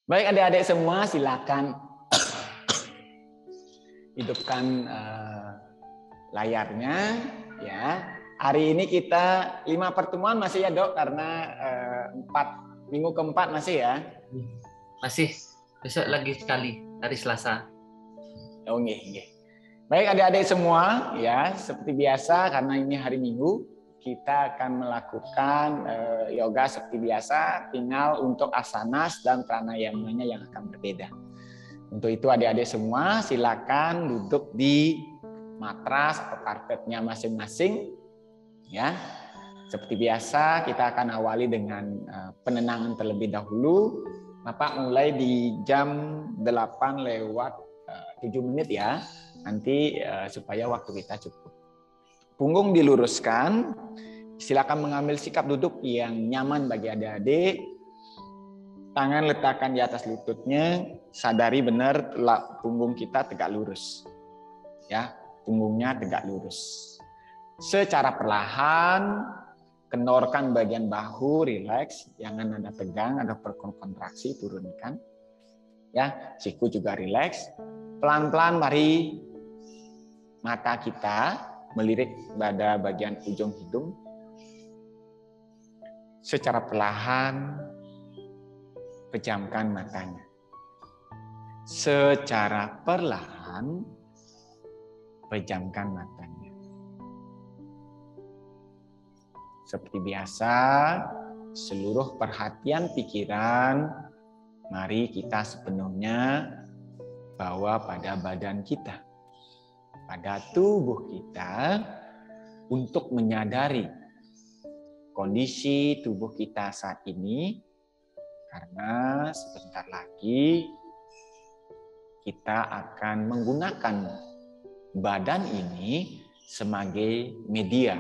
Baik adik-adik semua, silakan hidupkan layarnya ya. Hari ini kita 5 pertemuan masih ya Dok, karena 4 minggu keempat masih ya. Masih, besok lagi sekali hari Selasa. Oh, nggih. Baik adik-adik semua ya, seperti biasa karena ini hari Minggu, kita akan melakukan yoga seperti biasa, tinggal untuk asanas dan pranayamanya yang akan berbeda. Untuk itu adik-adik semua silakan duduk di matras atau karpetnya masing-masing ya. Seperti biasa kita akan awali dengan penenangan terlebih dahulu. Bapak mulai di jam 8:07 ya. Nanti supaya waktu kita cukup. Punggung diluruskan. Silakan mengambil sikap duduk yang nyaman bagi adik-adik. Tangan letakkan di atas lututnya. Sadari benar punggung kita tegak lurus. Ya, punggungnya tegak lurus. Secara perlahan kendorkan bagian bahu, rileks, jangan ada tegang, ada kontraksi, turunkan. Ya, siku juga rileks. Pelan-pelan mari mata kita melirik pada bagian ujung hidung. Secara perlahan pejamkan matanya. Secara perlahan pejamkan matanya. Seperti biasa, seluruh perhatian pikiran mari kita sepenuhnya bawa pada badan kita, pada tubuh kita, untuk menyadari kondisi tubuh kita saat ini, karena sebentar lagi kita akan menggunakan badan ini sebagai media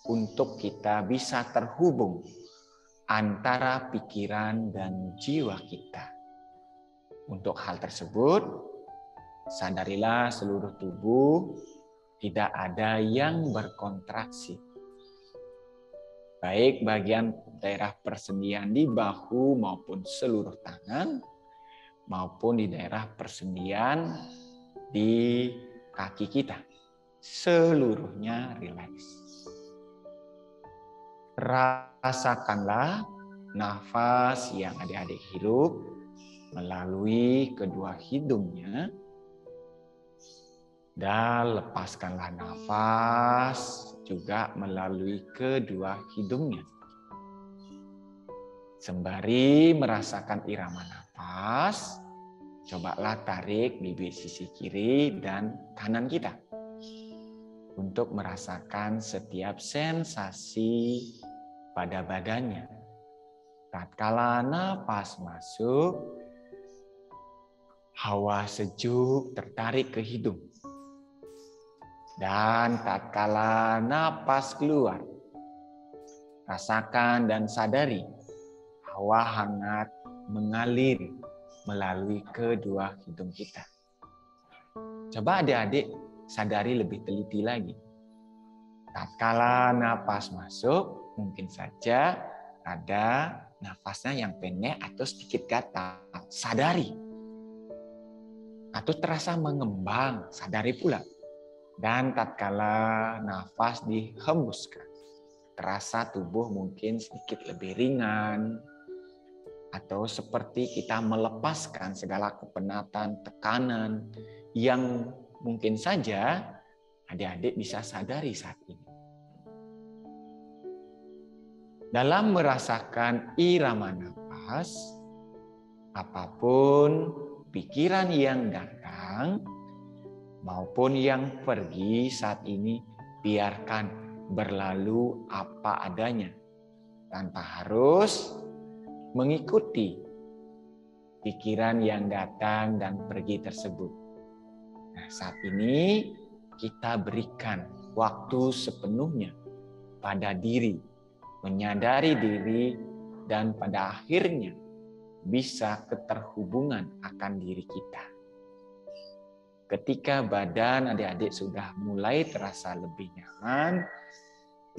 untuk kita bisa terhubung antara pikiran dan jiwa kita. Untuk hal tersebut, sadarilah seluruh tubuh tidak ada yang berkontraksi. Baik bagian daerah persendian di bahu maupun seluruh tangan, maupun di daerah persendian di kaki kita. Seluruhnya rileks. Rasakanlah nafas yang adik-adik hirup melalui kedua hidungnya, dan lepaskanlah nafas juga melalui kedua hidungnya. Sembari merasakan irama nafas, cobalah tarik bibir sisi kiri dan kanan kita untuk merasakan setiap sensasi pada badannya. Tatkala nafas masuk, hawa sejuk tertarik ke hidung. Dan tatkala napas keluar, rasakan dan sadari hawa hangat mengalir melalui kedua hidung kita. Coba adik-adik sadari lebih teliti lagi. Tatkala napas masuk, mungkin saja ada nafasnya yang pendek atau sedikit gatal. Sadari. Atau terasa mengembang, sadari pula. Dan tatkala nafas dihembuskan, terasa tubuh mungkin sedikit lebih ringan, atau seperti kita melepaskan segala kepenatan, tekanan yang mungkin saja adik-adik bisa sadari saat ini. Dalam merasakan irama nafas, apapun pikiran yang datang maupun yang pergi saat ini, biarkan berlalu apa adanya tanpa harus mengikuti pikiran yang datang dan pergi tersebut. Nah, saat ini kita berikan waktu sepenuhnya pada diri, menyadari diri, dan pada akhirnya bisa keterhubungan akan diri kita. Ketika badan adik-adik sudah mulai terasa lebih nyaman,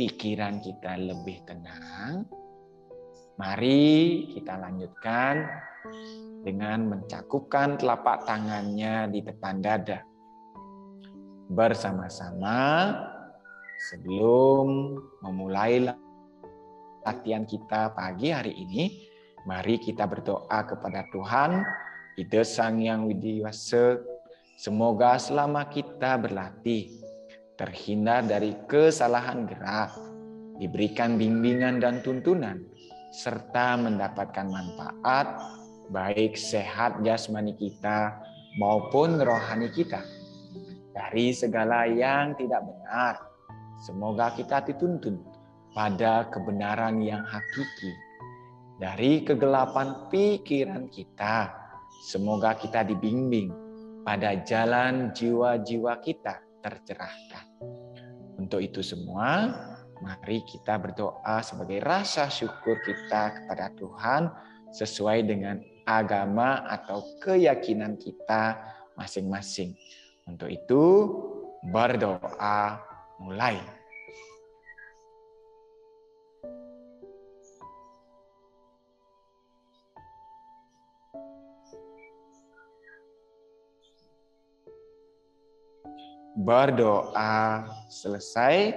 pikiran kita lebih tenang, mari kita lanjutkan dengan mencakupkan telapak tangannya di depan dada. Bersama-sama sebelum memulai latihan kita pagi hari ini, mari kita berdoa kepada Tuhan. Ida Sang Yang Widiwasa, semoga selama kita berlatih, terhindar dari kesalahan gerak, diberikan bimbingan dan tuntunan, serta mendapatkan manfaat baik sehat jasmani kita maupun rohani kita dari segala yang tidak benar. Semoga kita dituntun pada kebenaran yang hakiki. Dari kegelapan pikiran kita, semoga kita dibimbing pada jalan jiwa-jiwa kita tercerahkan. Untuk itu semua, mari kita berdoa sebagai rasa syukur kita kepada Tuhan sesuai dengan agama atau keyakinan kita masing-masing. Untuk itu, berdoa mulai. Berdoa selesai,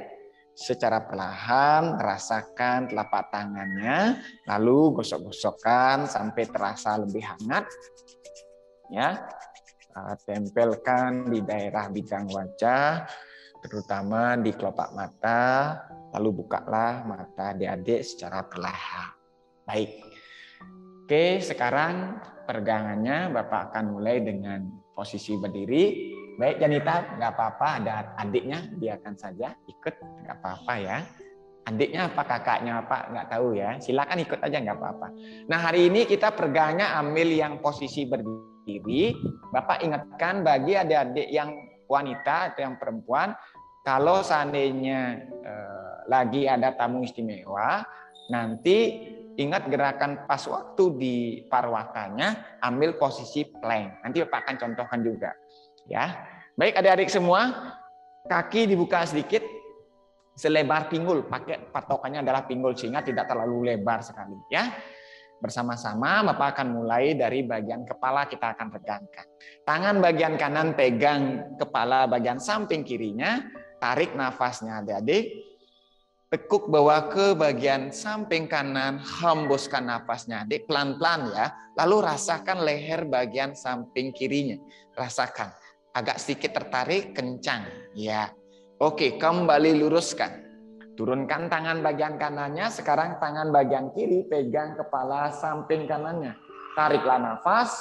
secara perlahan rasakan telapak tangannya, lalu gosok-gosokkan sampai terasa lebih hangat. Ya, tempelkan di daerah bidang wajah, terutama di kelopak mata, lalu bukalah mata adik-adik secara perlahan. Baik. Oke, sekarang peregangannya Bapak akan mulai dengan posisi berdiri. Baik, Janita, nggak apa-apa, ada adiknya, biarkan saja ikut, nggak apa-apa ya. Adiknya apa, kakaknya apa, nggak tahu ya. Silakan ikut aja, nggak apa-apa. Nah, hari ini kita peregangnya ambil yang posisi berdiri. Bapak ingatkan bagi adik-adik yang wanita atau yang perempuan, kalau seandainya lagi ada tamu istimewa, nanti ingat gerakan pas waktu di parwakanya, ambil posisi plank. Nanti Bapak akan contohkan juga. Ya, baik adik-adik semua, kaki dibuka sedikit selebar pinggul, pakai patokannya adalah pinggul sehingga tidak terlalu lebar sekali ya. Bersama-sama Bapak akan mulai dari bagian kepala, kita akan regangkan. Tangan bagian kanan pegang kepala bagian samping kirinya, tarik nafasnya adik-adik. Tekuk bawa ke bagian samping kanan, hembuskan nafasnya adik pelan-pelan ya. Lalu rasakan leher bagian samping kirinya, rasakan. Agak sedikit tertarik, kencang. Ya, oke, kembali luruskan. Turunkan tangan bagian kanannya, sekarang tangan bagian kiri pegang kepala samping kanannya. Tariklah nafas,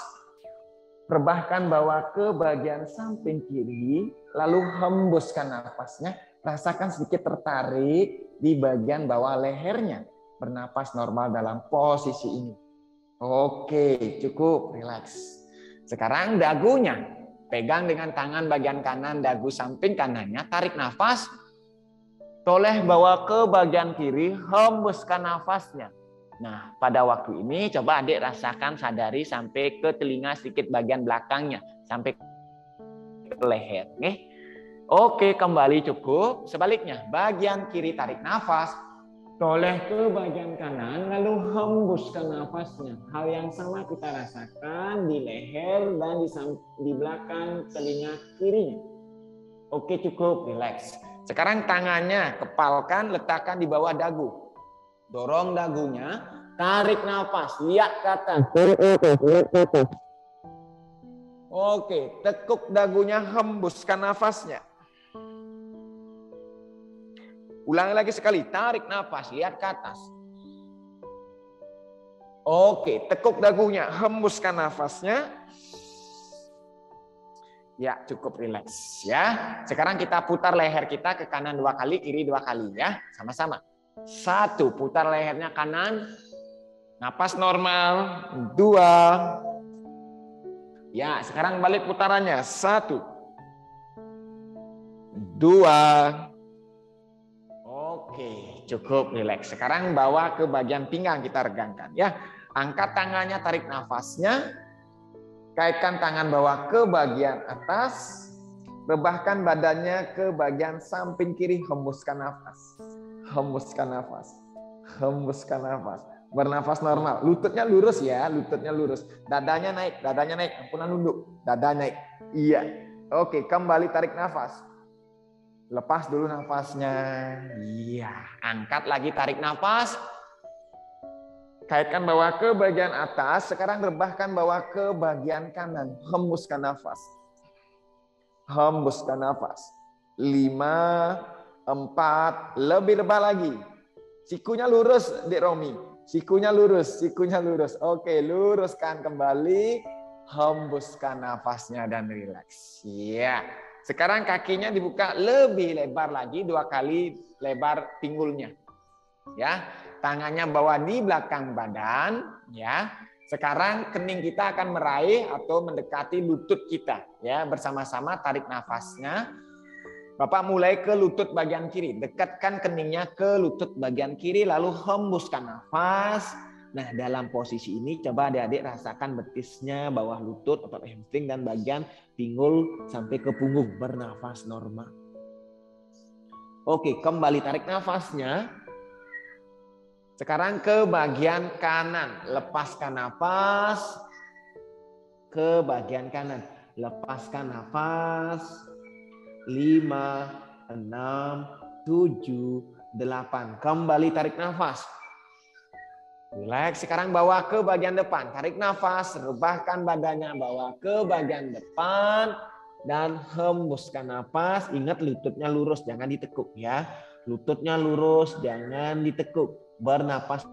rebahkan bawa ke bagian samping kiri, lalu hembuskan nafasnya. Rasakan sedikit tertarik di bagian bawah lehernya. Bernapas normal dalam posisi ini. Oke, cukup, rileks. Sekarang dagunya. Pegang dengan tangan bagian kanan dagu samping kanannya, tarik nafas, toleh bawa ke bagian kiri, hembuskan nafasnya. Nah, pada waktu ini coba adik rasakan, sadari sampai ke telinga sedikit bagian belakangnya, sampai ke leher. Oke, kembali cukup. Sebaliknya, bagian kiri tarik nafas, toleh ke bagian kanan, lalu hembuskan nafasnya. Hal yang sama kita rasakan di leher dan di belakang telinga kirinya. Oke, cukup, rileks. Sekarang tangannya kepalkan, letakkan di bawah dagu. Dorong dagunya, tarik nafas, lihat ke atas. Oke, tekuk dagunya, hembuskan nafasnya. Ulangi lagi sekali, tarik nafas, lihat ke atas. Oke, tekuk dagunya, hembuskan nafasnya. Ya, cukup rileks ya. Sekarang kita putar leher kita ke kanan 2 kali, kiri 2 kali ya. Sama-sama. 1, putar lehernya kanan. Napas normal. 2. Ya, sekarang balik putarannya. 1, 2. Oke, cukup rileks. Sekarang bawa ke bagian pinggang, kita regangkan ya. Angkat tangannya, tarik nafasnya. Kaitkan tangan bawah ke bagian atas. Rebahkan badannya ke bagian samping kiri, hembuskan nafas. Hembuskan nafas. Hembuskan nafas. Bernafas normal. Lututnya lurus ya, lututnya lurus. Dadanya naik, ampunan nunduk. Dada naik. Iya. Oke, kembali tarik nafas. Lepas dulu nafasnya. Iya, angkat lagi tarik nafas. Kaitkan bawah ke bagian atas, sekarang rebahkan bawah ke bagian kanan. Hembuskan nafas. Hembuskan nafas. 5, 4, lebih rebah lagi. Sikunya lurus, Dik Romi. Sikunya lurus. Oke, luruskan kembali. Hembuskan nafasnya dan rileks. Ya. Sekarang kakinya dibuka lebih lebar lagi, 2 kali lebar pinggulnya. Ya, tangannya bawa di belakang badan. Ya. Sekarang kening kita akan meraih atau mendekati lutut kita. Ya, bersama-sama tarik nafasnya. Bapak mulai ke lutut bagian kiri. Dekatkan keningnya ke lutut bagian kiri, lalu hembuskan nafas. Nah, dalam posisi ini coba adik-adik rasakan betisnya, bawah lutut, otot hamstring, dan bagian pinggul sampai ke punggung. Bernafas normal. Oke, kembali tarik nafasnya. Sekarang ke bagian kanan. Lepaskan nafas. Ke bagian kanan. Lepaskan nafas. 5, 6, 7, 8. Kembali tarik nafas. Relax. Sekarang bawa ke bagian depan. Tarik nafas. Rebahkan badannya. Bawa ke bagian depan. Dan hembuskan nafas. Ingat lututnya lurus. Jangan ditekuk ya. Lututnya lurus. Jangan ditekuk. Bernapas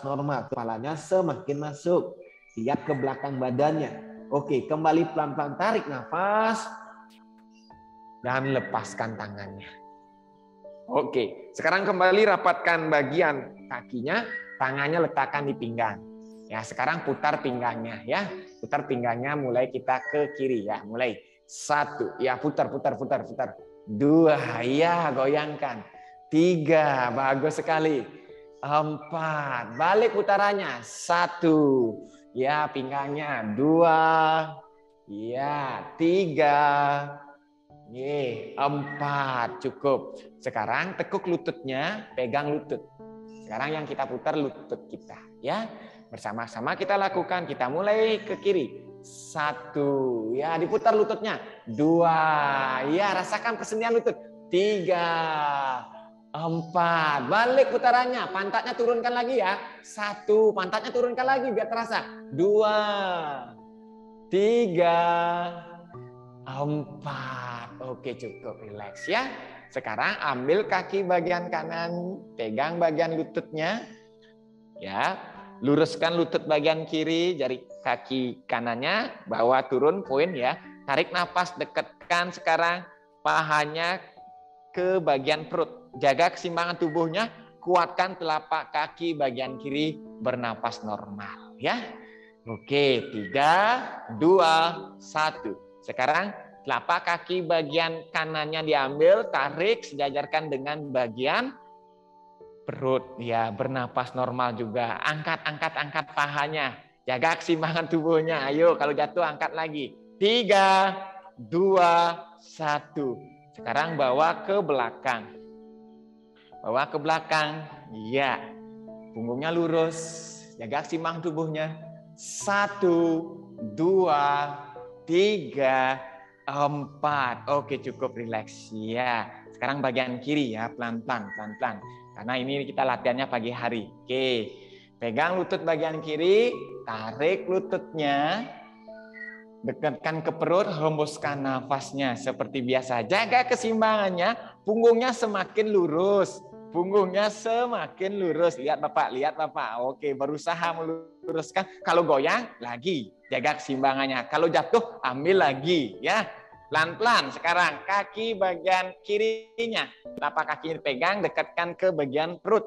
normal. Kepalanya semakin masuk. Lihat ke belakang badannya. Oke. Kembali pelan-pelan tarik nafas. Dan lepaskan tangannya. Oke, sekarang kembali rapatkan bagian kakinya, tangannya letakkan di pinggang. Ya, sekarang putar pinggangnya ya. Putar pinggangnya mulai kita ke kiri ya. Mulai 1, ya putar. 2, ya goyangkan. 3, bagus sekali. 4, balik putarannya. 1, ya pinggangnya. 2, ya 3. 4, cukup. Sekarang tekuk lututnya, pegang lutut. Sekarang yang kita putar lutut kita, ya. Bersama-sama kita lakukan. Kita mulai ke kiri. 1, ya diputar lututnya. 2, ya rasakan kesenian lutut. 3, 4, balik putarannya. Pantatnya turunkan lagi ya. 1, pantatnya turunkan lagi biar terasa. 2, 3, 4. Oke, cukup, relax ya. Sekarang ambil kaki bagian kanan, pegang bagian lututnya. Ya, luruskan lutut bagian kiri, jari kaki kanannya bawa turun poin ya. Tarik nafas, dekatkan sekarang pahanya ke bagian perut. Jaga keseimbangan tubuhnya, kuatkan telapak kaki bagian kiri, bernapas normal ya. Oke, 3, 2, 1. Sekarang telapak kaki bagian kanannya diambil, tarik, sejajarkan dengan bagian perut. Ya, bernapas normal juga. Angkat pahanya. Jaga keseimbangan tubuhnya. Ayo, kalau jatuh angkat lagi. 3, 2, 1. Sekarang bawa ke belakang. Bawa ke belakang. Iya. Punggungnya lurus. Jaga keseimbangan tubuhnya. 1, 2, 3, 4. Oke, cukup, relax ya. Sekarang bagian kiri ya, pelan-pelan. Karena ini kita latihannya pagi hari. Oke. Pegang lutut bagian kiri, tarik lututnya. Dekatkan ke perut, hembuskan nafasnya seperti biasa. Jaga keseimbangannya, punggungnya semakin lurus. Lihat Bapak. Oke, berusaha meluruskan. Kalau goyang, lagi. Jaga keseimbangannya. Kalau jatuh, ambil lagi. Ya, pelan-pelan. Sekarang kaki bagian kirinya. Telapak kakinya dipegang, dekatkan ke bagian perut.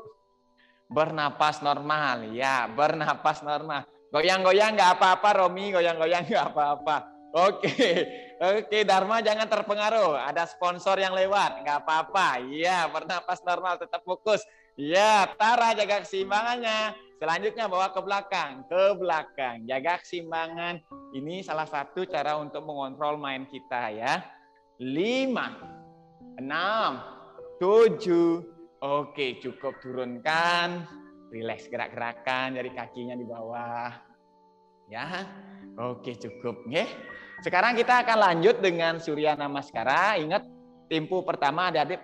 Bernapas normal. Ya, bernapas normal. Goyang-goyang nggak apa-apa, Romi. Goyang-goyang nggak apa-apa. Oke, Dharma jangan terpengaruh. Ada sponsor yang lewat, nggak apa-apa. Iya, bernapas normal, tetap fokus. Iya, Tara jaga keseimbangannya. Selanjutnya bawa ke belakang. Jaga keseimbangan. Ini salah satu cara untuk mengontrol mind kita ya. 5, 6, 7. Oke, cukup, turunkan. Rileks, gerak-gerakan jari kakinya di bawah. Ya, oke cukup. Oke. Sekarang kita akan lanjut dengan Surya Namaskara. Ingat tempo pertama adik-adik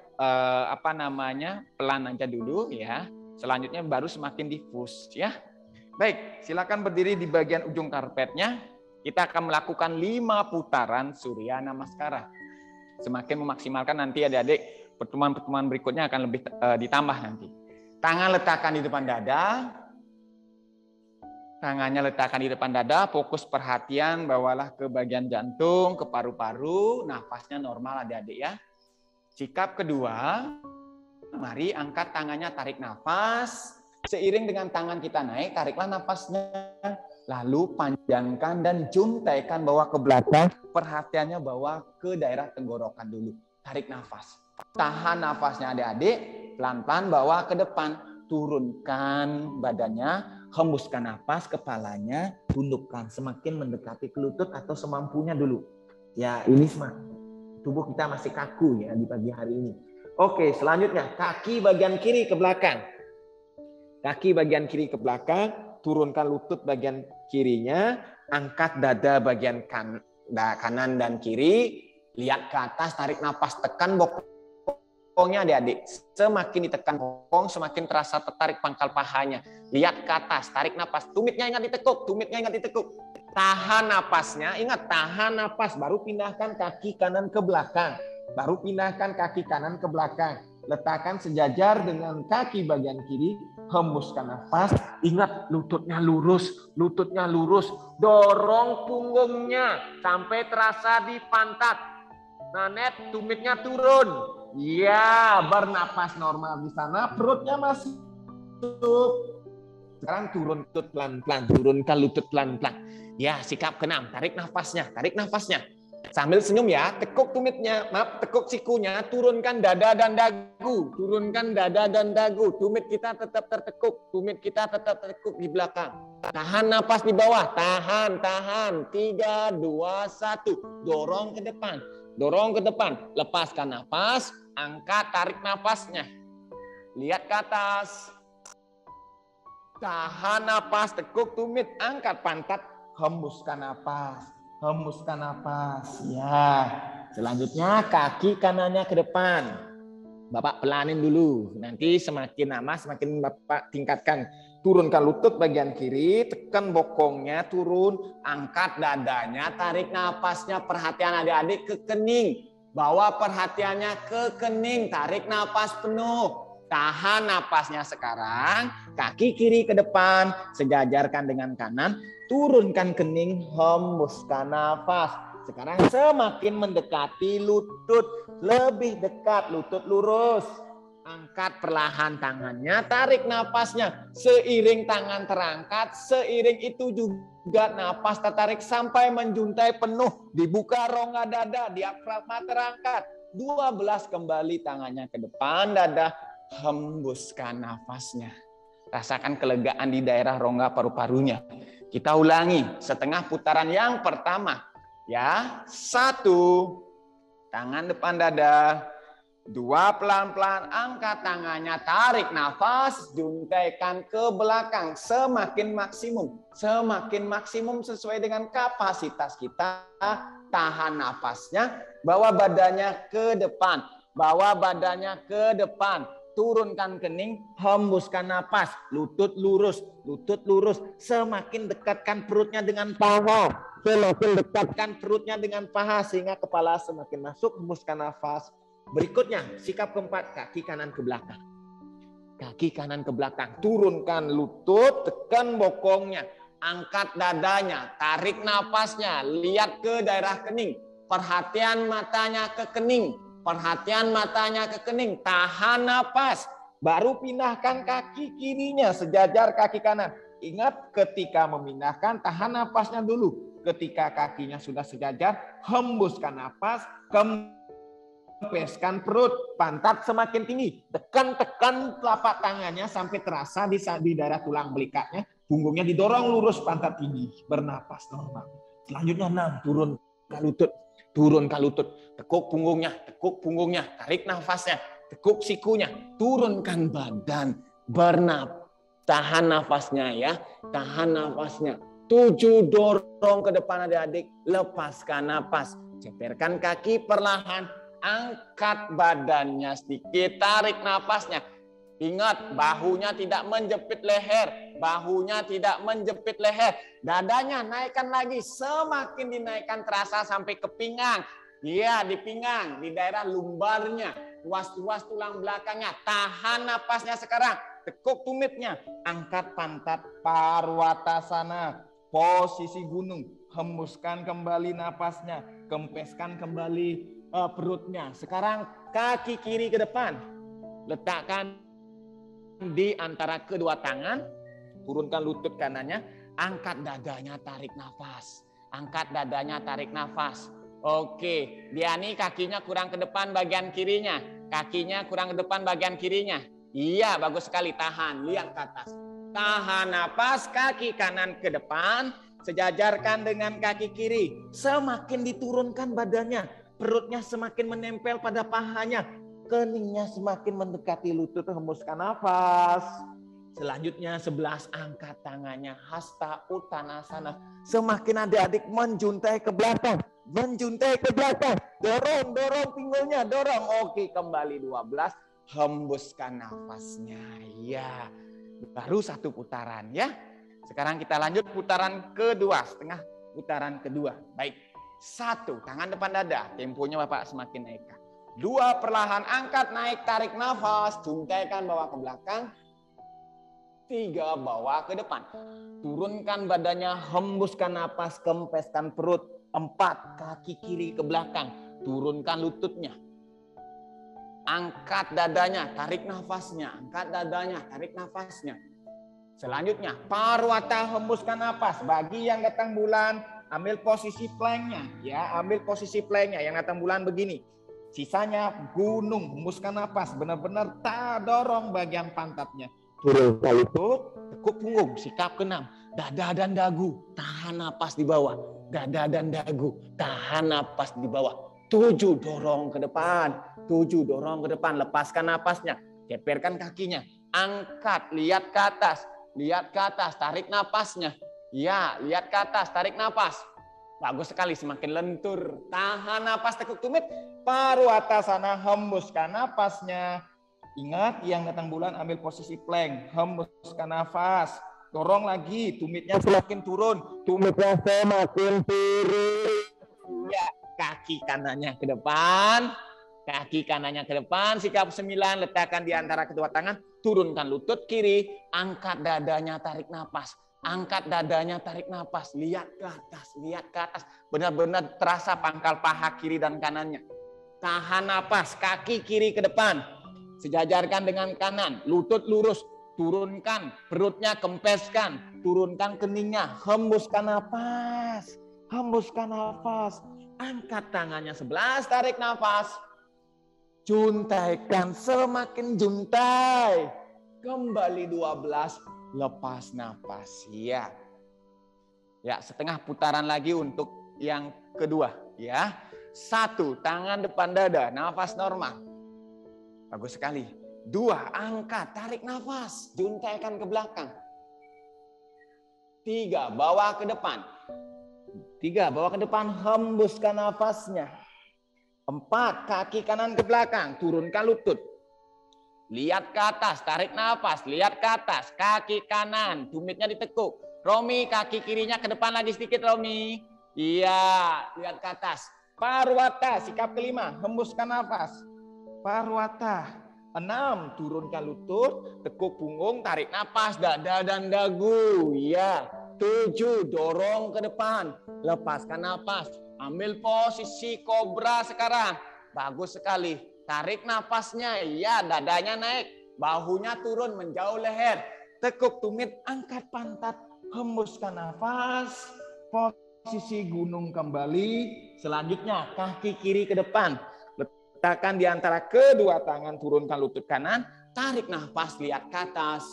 pelan aja dulu ya. Selanjutnya baru semakin diffus ya. Baik, silakan berdiri di bagian ujung karpetnya. Kita akan melakukan 5 putaran Surya Namaskara. Semakin memaksimalkan nanti adik-adik pertemuan-pertemuan berikutnya akan lebih ditambah nanti. Tangan letakkan di depan dada. Tangannya letakkan di depan dada, fokus perhatian bawalah ke bagian jantung, ke paru-paru, nafasnya normal adik-adik ya. Sikap kedua, mari angkat tangannya, tarik nafas. Seiring dengan tangan kita naik, tariklah nafasnya. Lalu panjangkan dan juntaikan bawa ke belakang, perhatiannya bawa ke daerah tenggorokan dulu. Tarik nafas. Tahan nafasnya adik-adik, pelan-pelan bawa ke depan. Turunkan badannya, hembuskan nafas, kepalanya tundukkan. Semakin mendekati ke lutut atau semampunya dulu. Ya, ini tubuh kita masih kaku ya di pagi hari ini. Oke, selanjutnya kaki bagian kiri ke belakang. Kaki bagian kiri ke belakang, turunkan lutut bagian kirinya, angkat dada bagian kanan dan kiri, lihat ke atas, tarik nafas, tekan bokongnya adik-adik. Semakin ditekan bokong, semakin terasa tertarik pangkal pahanya. Lihat ke atas, tarik nafas, tumitnya ingat ditekuk, Tahan napasnya, ingat tahan napas, baru pindahkan kaki kanan ke belakang. Letakkan sejajar dengan kaki bagian kiri, hembuskan nafas, ingat lututnya lurus, dorong punggungnya sampai terasa di pantat. Nanet, tumitnya turun. Ya, bernapas normal di sana, perutnya masuk. Sekarang turun lutut pelan-pelan, turunkan lutut pelan-pelan. Ya, sikap ke-6, tarik nafasnya. Sambil senyum ya, tekuk tumitnya, tekuk sikunya, turunkan dada dan dagu. Tumit kita tetap tertekuk, di belakang. Tahan napas di bawah, tahan. 3, 2, 1, dorong ke depan. Lepaskan napas, angkat, tarik nafasnya. Lihat ke atas. Tahan napas, tekuk tumit, angkat pantat, hembuskan napas. Ya. Selanjutnya kaki kanannya ke depan. Bapak pelanin dulu. Nanti semakin lama semakin Bapak tingkatkan. Turunkan lutut bagian kiri, tekan bokongnya, turun, angkat dadanya, tarik napasnya, perhatian adik-adik ke kening. Bawa perhatiannya ke kening, tarik napas penuh. Tahan napasnya sekarang, kaki kiri ke depan, sejajarkan dengan kanan, turunkan kening, hembuskan nafas. Sekarang semakin mendekati lutut, lebih dekat, lutut lurus. Angkat perlahan tangannya, tarik napasnya. Seiring tangan terangkat, seiring itu juga napas tertarik sampai menjuntai penuh. Dibuka rongga dada, diafragma terangkat. 12 kembali tangannya ke depan, dada. Hembuskan nafasnya. Rasakan kelegaan di daerah rongga paru-parunya. Kita ulangi setengah putaran yang pertama. Ya, 1, tangan depan dada. 2, pelan-pelan angkat tangannya, tarik nafas, juntaikan ke belakang. Semakin maksimum sesuai dengan kapasitas kita. Tahan nafasnya, bawa badannya ke depan. Turunkan kening, hembuskan napas, lutut lurus. Semakin dekatkan perutnya dengan paha. Sehingga kepala semakin masuk, hembuskan nafas. Berikutnya, sikap keempat, kaki kanan ke belakang. Turunkan lutut, tekan bokongnya, angkat dadanya, tarik napasnya, lihat ke daerah kening. Perhatian matanya ke kening. Tahan napas. Baru pindahkan kaki kirinya sejajar kaki kanan. Ingat ketika memindahkan, tahan napasnya dulu. Ketika kakinya sudah sejajar, hembuskan napas, kempeskan perut, pantat semakin tinggi. Tekan telapak tangannya sampai terasa di daerah tulang belikatnya. Punggungnya didorong lurus, pantat tinggi. Bernapas normal. Selanjutnya 6, turun ke lutut. Tekuk punggungnya, tarik nafasnya, tekuk sikunya, turunkan badan, bernapas. Tahan nafasnya ya, tahan nafasnya. 7 dorong ke depan adik-adik, lepaskan napas. Ceperkan kaki perlahan, angkat badannya sedikit, tarik nafasnya. Ingat, bahunya tidak menjepit leher, bahunya tidak menjepit leher. Dadanya naikkan lagi, semakin dinaikkan terasa sampai ke pinggang. Iya, di pinggang, di daerah lumbarnya, ruas-ruas tulang belakangnya. Tahan napasnya sekarang. Tekuk tumitnya, angkat pantat Parwatasana, posisi gunung, hembuskan kembali napasnya, kempeskan kembali perutnya. Sekarang kaki kiri ke depan, letakkan di antara kedua tangan, turunkan lutut kanannya, angkat dadanya, tarik nafas, angkat dadanya, tarik nafas. Oke, Diani kakinya kurang ke depan bagian kirinya, kakinya kurang ke depan bagian kirinya. Iya, bagus sekali. Tahan, lihat ke atas. Tahan napas, kaki kanan ke depan, sejajarkan dengan kaki kiri. Semakin diturunkan badannya, perutnya semakin menempel pada pahanya, keningnya semakin mendekati lutut, hembuskan nafas. Selanjutnya 11, angkat tangannya, hasta uttanasana. Semakin adik-adik menjuntai ke belakang, menjuntai ke belakang. Dorong, dorong pinggulnya, dorong. Oke, kembali 12. Hembuskan nafasnya. Ya, baru 1 putaran ya. Sekarang kita lanjut putaran kedua, setengah putaran kedua. Baik, 1, tangan depan dada. Temponya Bapak semakin naikkan. 2, perlahan angkat, naik, tarik nafas. Juntaikan bawa ke belakang. 3, bawa ke depan. Turunkan badannya, hembuskan napas, kempeskan perut. 4, kaki kiri ke belakang. Turunkan lututnya. Angkat dadanya, tarik nafasnya. Angkat dadanya, tarik nafasnya. Selanjutnya, Parwata, hembuskan napas. Bagi yang datang bulan, ambil posisi planknya. Ya, ambil posisi planknya. Yang datang bulan begini. Sisanya gunung, hembuskan napas. Benar-benar tak dorong bagian pantatnya. Turunkan lutut, tekuk punggung, sikap ke-6. Dada dan dagu, tahan napas di bawah. Dada dan dagu, tahan napas di bawah. 7, dorong ke depan. 7, dorong ke depan. Lepaskan napasnya. Ceperkan kakinya. Angkat. Lihat ke atas. Lihat ke atas. Tarik napasnya. Ya, lihat ke atas. Tarik napas. Bagus sekali. Semakin lentur. Tahan napas. Tekuk tumit. Parwatasana. Hembuskan napasnya. Ingat, yang datang bulan ambil posisi plank. Hembuskan nafas. Dorong lagi. Tumitnya semakin turun. Tumitnya semakin turun. Ya. Kaki kanannya ke depan, kaki kanannya ke depan, sikap 9, letakkan di antara kedua tangan, turunkan lutut kiri, angkat dadanya, tarik napas, angkat dadanya, tarik napas, lihat ke atas, benar-benar terasa pangkal paha kiri dan kanannya. Tahan napas, kaki kiri ke depan, sejajarkan dengan kanan, lutut lurus, turunkan perutnya, kempeskan, turunkan keningnya, hembuskan napas, hembuskan napas. Angkat tangannya 11, tarik nafas. Juntaikan, semakin juntai. Kembali 12, lepas nafas. Ya. Ya, setengah putaran lagi untuk yang kedua, ya. 1, tangan depan dada, nafas normal. Bagus sekali. 2, angkat, tarik nafas, juntaikan ke belakang. 3, bawa ke depan. 3, bawa ke depan, hembuskan nafasnya. 4, kaki kanan ke belakang, turunkan lutut. Lihat ke atas, tarik nafas, lihat ke atas, kaki kanan, tumitnya ditekuk. Romi, kaki kirinya ke depan lagi sedikit, Romi. Iya, lihat ke atas. Parwata, sikap ke-5, hembuskan nafas. Parwata. 6, turunkan lutut, tekuk punggung, tarik nafas, dada dan dagu. Iya. 7, dorong ke depan, lepaskan napas, ambil posisi kobra sekarang. Bagus sekali, tarik napasnya, ya, dadanya naik, bahunya turun menjauh leher, tekuk tumit, angkat pantat, hembuskan nafas, posisi gunung kembali. Selanjutnya kaki kiri ke depan, letakkan di antara kedua tangan, turunkan lutut kanan, tarik nafas, lihat ke atas.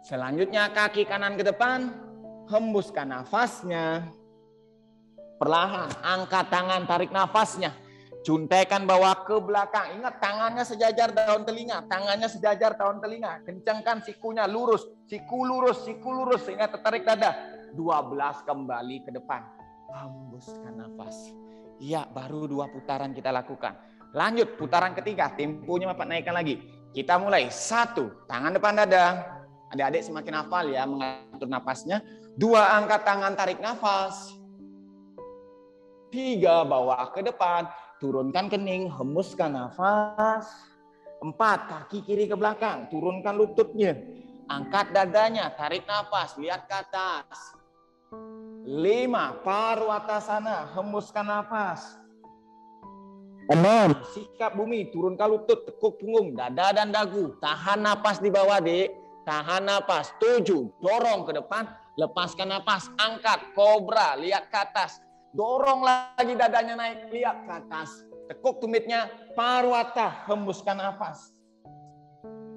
Selanjutnya kaki kanan ke depan, hembuskan nafasnya. Perlahan angkat tangan, tarik nafasnya. Juntaikan bawa ke belakang. Ingat, tangannya sejajar daun telinga. Tangannya sejajar daun telinga. Kencangkan sikunya, lurus. Siku lurus, siku lurus. Sehingga tertarik dada. 12 kembali ke depan. Hembuskan nafas. Ya, baru 2 putaran kita lakukan. Lanjut, putaran ketiga. Temponya Bapak naikkan lagi. Kita mulai. 1, tangan depan dada. Adik-adik semakin hafal ya mengatur nafasnya. 2, angkat tangan, tarik nafas. 3, bawa ke depan. Turunkan kening, hembuskan nafas. 4, kaki kiri ke belakang, turunkan lututnya. Angkat dadanya, tarik nafas, lihat ke atas. 5, Parwatasana, hembuskan nafas. 6, sikap bumi, turunkan lutut, tekuk punggung, dada dan dagu. Tahan nafas di bawah, Dek. Tahan nafas. 7, dorong ke depan, lepaskan nafas. Angkat, kobra, lihat ke atas. Dorong lagi dadanya naik, lihat ke atas. Tekuk tumitnya, parwata, hembuskan nafas.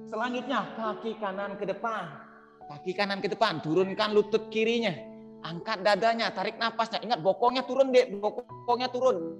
Selanjutnya, kaki kanan ke depan. Kaki kanan ke depan, turunkan lutut kirinya. Angkat dadanya, tarik nafasnya. Ingat, bokongnya turun, Dek. Bokongnya turun.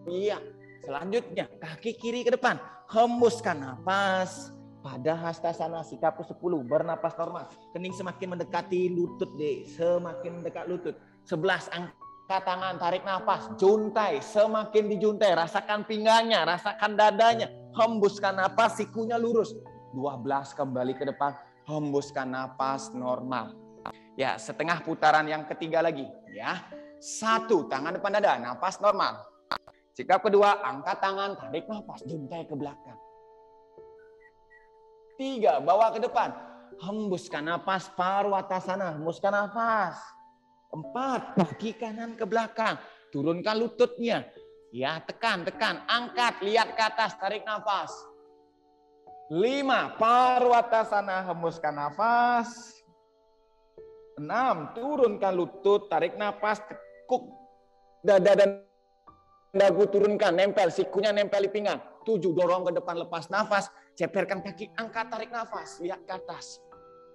Iya. Selanjutnya, kaki kiri ke depan. Hembuskan nafas. Pada hastasana, sikap ke-10, bernapas normal. Kening semakin mendekati lutut, Dek. Semakin mendekat lutut. 11, angkat tangan, tarik nafas, juntai, semakin dijuntai, rasakan pinggangnya, rasakan dadanya, hembuskan nafas, sikunya lurus. 12 kembali ke depan, hembuskan nafas normal. Ya, setengah putaran yang ketiga lagi, ya. 1, tangan depan dada, nafas normal. Sikap kedua, angkat tangan, tarik nafas, juntai ke belakang. 3, bawa ke depan, hembuskan nafas, Parwatasana, hembuskan nafas. 4, kaki kanan ke belakang, turunkan lututnya. Ya, tekan, angkat, lihat ke atas, tarik nafas. 5, Parwatasana, hembuskan nafas. 6, turunkan lutut, tarik nafas, tekuk dada dan dagu, turunkan, nempel, sikunya nempel di pinggang. 7, dorong ke depan, lepas nafas, ceperkan kaki, angkat, tarik nafas, lihat ke atas.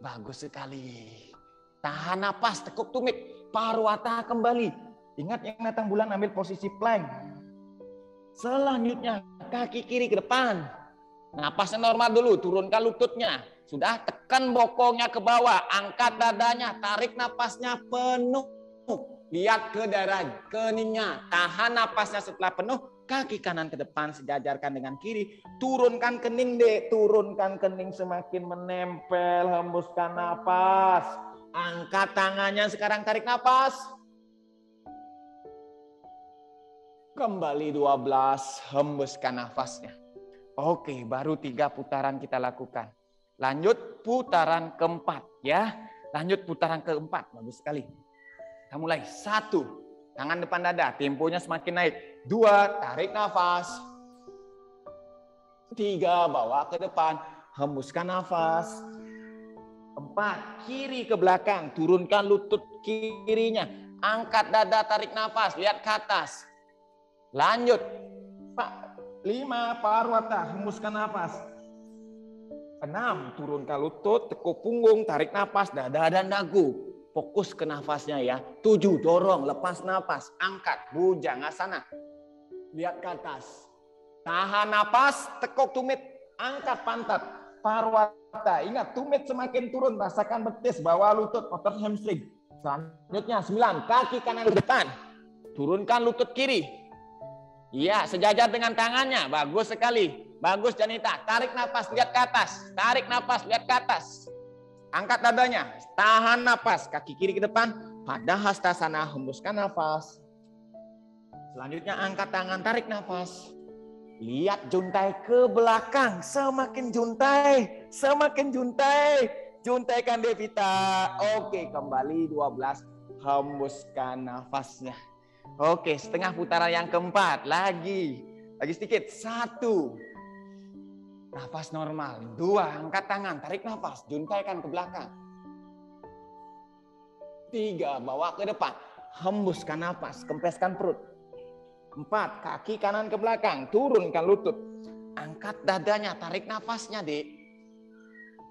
Bagus sekali. Tahan nafas, tekuk tumit, parwata kembali. Ingat yang datang bulan, ambil posisi plank. Selanjutnya, kaki kiri ke depan. Napasnya normal dulu, turunkan lututnya. Sudah, tekan bokongnya ke bawah, angkat dadanya, tarik napasnya penuh. Lihat ke darah keningnya, tahan napasnya setelah penuh, kaki kanan ke depan sejajarkan dengan kiri, turunkan kening, Dek, turunkan kening semakin menempel, hembuskan napas, angkat tangannya sekarang, tarik napas, kembali 12, hembuskan nafasnya. Oke, baru 3 putaran kita lakukan. Lanjut putaran keempat, ya. Lanjut putaran keempat, bagus sekali. Kita mulai. 1, tangan depan dada, temponya semakin naik. 2, tarik nafas. 3, bawa ke depan, hembuskan nafas. 4, kiri ke belakang, turunkan lutut kirinya. Angkat dada, tarik nafas, lihat ke atas. Lanjut. 5, parwata, hembuskan nafas. 6, turunkan lutut, tekuk punggung, tarik nafas, dada dan dagu. Fokus ke nafasnya ya. 7, dorong, lepas nafas, angkat, bhujangasana. Lihat ke atas. Tahan nafas, tekuk tumit, angkat pantat, parwata. Ingat, tumit semakin turun, rasakan betis, bawa lutut, otot hamstring. Selanjutnya 9, kaki kanan ke depan. Turunkan lutut kiri. Iya, sejajar dengan tangannya. Bagus sekali. Bagus, Janita. Tarik nafas, lihat ke atas. Tarik nafas, lihat ke atas. Angkat dadanya. Tahan nafas. Kaki kiri ke depan. Pada hastasana, hembuskan nafas. Selanjutnya angkat tangan, tarik nafas. Lihat juntai ke belakang. Semakin juntai. Semakin juntai. Juntaikan Devita. Oke, kembali 12. Hembuskan nafasnya. Oke, setengah putaran yang keempat. Lagi sedikit. 1, nafas normal. 2, angkat tangan, tarik nafas, juntaikan ke belakang. 3, bawa ke depan, hembuskan nafas, kempeskan perut. 4, kaki kanan ke belakang, turunkan lutut, angkat dadanya, tarik nafasnya, Dek.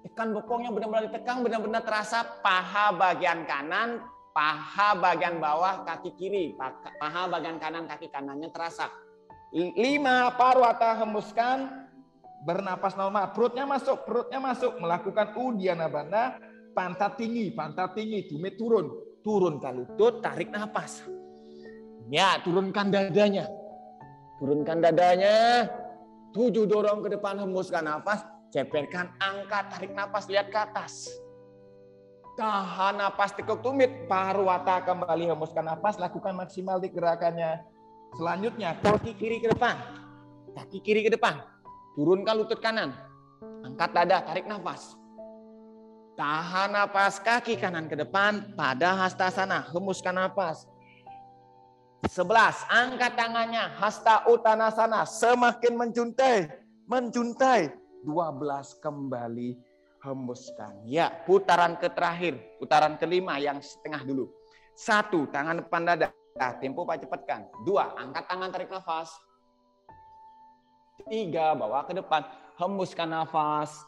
Tekan bokongnya, benar-benar ditekan, benar-benar terasa paha bagian kanan, paha bagian bawah kaki kiri, paha bagian kanan kaki kanannya terasa. 5, paruh atas hembuskan, bernapas normal. Perutnya masuk, melakukan Uddiyana Bandha, pantat tinggi, tumit turunkan lutut, tarik nafas. Ya, turunkan dadanya. 7 dorong ke depan, hembuskan nafas, cepetkan, angkat, tarik nafas, lihat ke atas. Tahan nafas, tekuk tumit, paruh atas kembali, hembuskan nafas, lakukan maksimal di gerakannya. Selanjutnya, kaki kiri ke depan. Turunkan lutut kanan. Angkat dada, tarik nafas. Tahan nafas, kaki kanan ke depan pada hastasana, hembuskan nafas. 11, angkat tangannya, hasta uttanasana, semakin menjuntai. 12, kembali hembuskan. Ya, putaran putaran kelima yang setengah dulu. 1, tangan depan dada. Tempo Pak cepatkan. 2, angkat tangan, tarik nafas. 3, bawa ke depan, hembuskan nafas.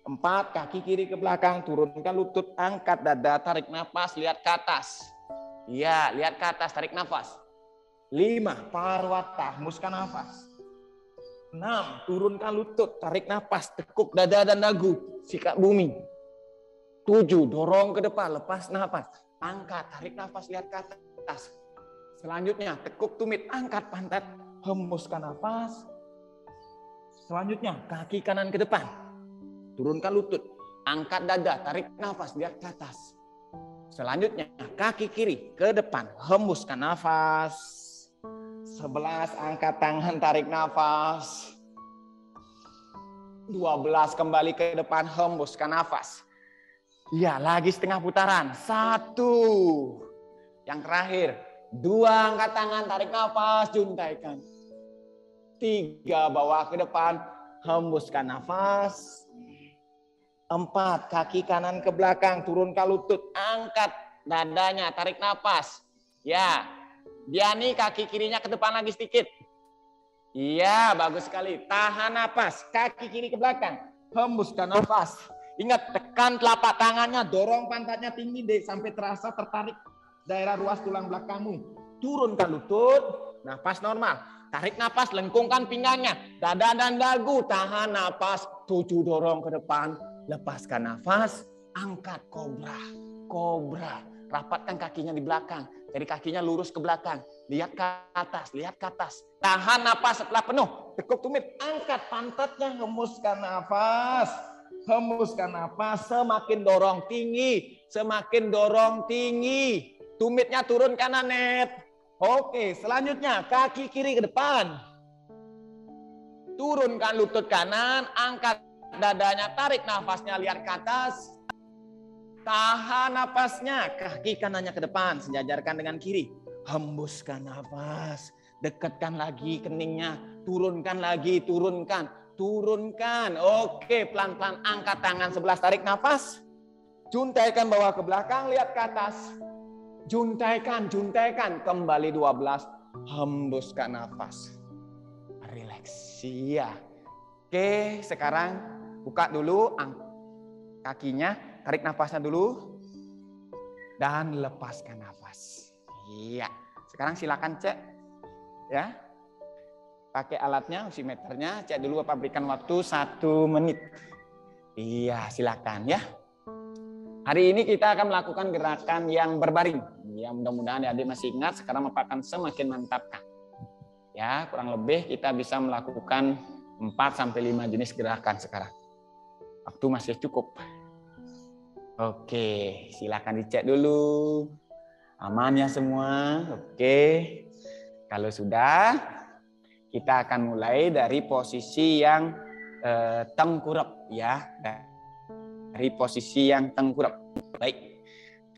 4, kaki kiri ke belakang, turunkan lutut, angkat dada, tarik nafas, lihat ke atas. Ya, lihat ke atas, tarik nafas. 5, parwata, hembuskan nafas. 6, turunkan lutut, tarik nafas, tekuk dada dan dagu, sikat bumi. 7, dorong ke depan, lepas nafas. Angkat, tarik nafas, lihat ke atas. Selanjutnya, tekuk tumit, angkat pantat, hembuskan nafas. Selanjutnya, kaki kanan ke depan. Turunkan lutut, angkat dada, tarik nafas, lihat ke atas. Selanjutnya, kaki kiri ke depan, hembuskan nafas. 11, angkat tangan, tarik nafas. 12, kembali ke depan, hembuskan nafas. Ya, lagi setengah putaran. 1. Yang terakhir. 2, angkat tangan, tarik nafas, juntaikan. 3, bawa ke depan, hembuskan nafas. 4, kaki kanan ke belakang, turunkan lutut, angkat dadanya, tarik nafas. Ya, Diani kaki kirinya ke depan lagi sedikit. Iya, bagus sekali. Tahan nafas, kaki kiri ke belakang, hembuskan nafas. Ingat, tekan telapak tangannya, dorong pantatnya tinggi deh, sampai terasa tertarik daerah ruas tulang belakangmu. Turunkan lutut, nafas normal. Tarik nafas, lengkungkan pinggangnya, dada dan dagu, tahan nafas, 7 dorong ke depan, lepaskan nafas, angkat kobra. Rapatkan kakinya di belakang, jadi kakinya lurus ke belakang, lihat ke atas. Tahan nafas setelah penuh, tekuk tumit, angkat pantatnya, hembuskan nafas, semakin dorong tinggi, tumitnya turun kanan, net. Oke, selanjutnya kaki kiri ke depan, turunkan lutut kanan, angkat dadanya, tarik nafasnya, lihat ke atas. Tahan nafasnya, kaki kanannya ke depan, sejajarkan dengan kiri. Hembuskan nafas, dekatkan lagi keningnya, turunkan lagi, turunkan. Oke, pelan-pelan angkat tangan 11, tarik nafas. Juntaikan bawah ke belakang, lihat ke atas. Juntaikan, kembali 12, hembuskan nafas. Relax, ya. Oke, sekarang buka dulu kakinya, tarik nafasnya dulu, dan lepaskan nafas. Iya, sekarang silakan cek, ya. Pakai alatnya, oximeternya, cek dulu, apa berikan waktu 1 menit. Iya, silakan ya. Hari ini kita akan melakukan gerakan yang berbaring. Ya, mudah-mudahan adik masih ingat, sekarang akan semakin mantapkan. Ya, kurang lebih kita bisa melakukan 4-5 jenis gerakan sekarang. Waktu masih cukup. Oke, silakan dicek dulu. Aman ya semua? Oke. Kalau sudah, kita akan mulai dari posisi yang tengkurap ya. Dari posisi yang tengkurap. Baik.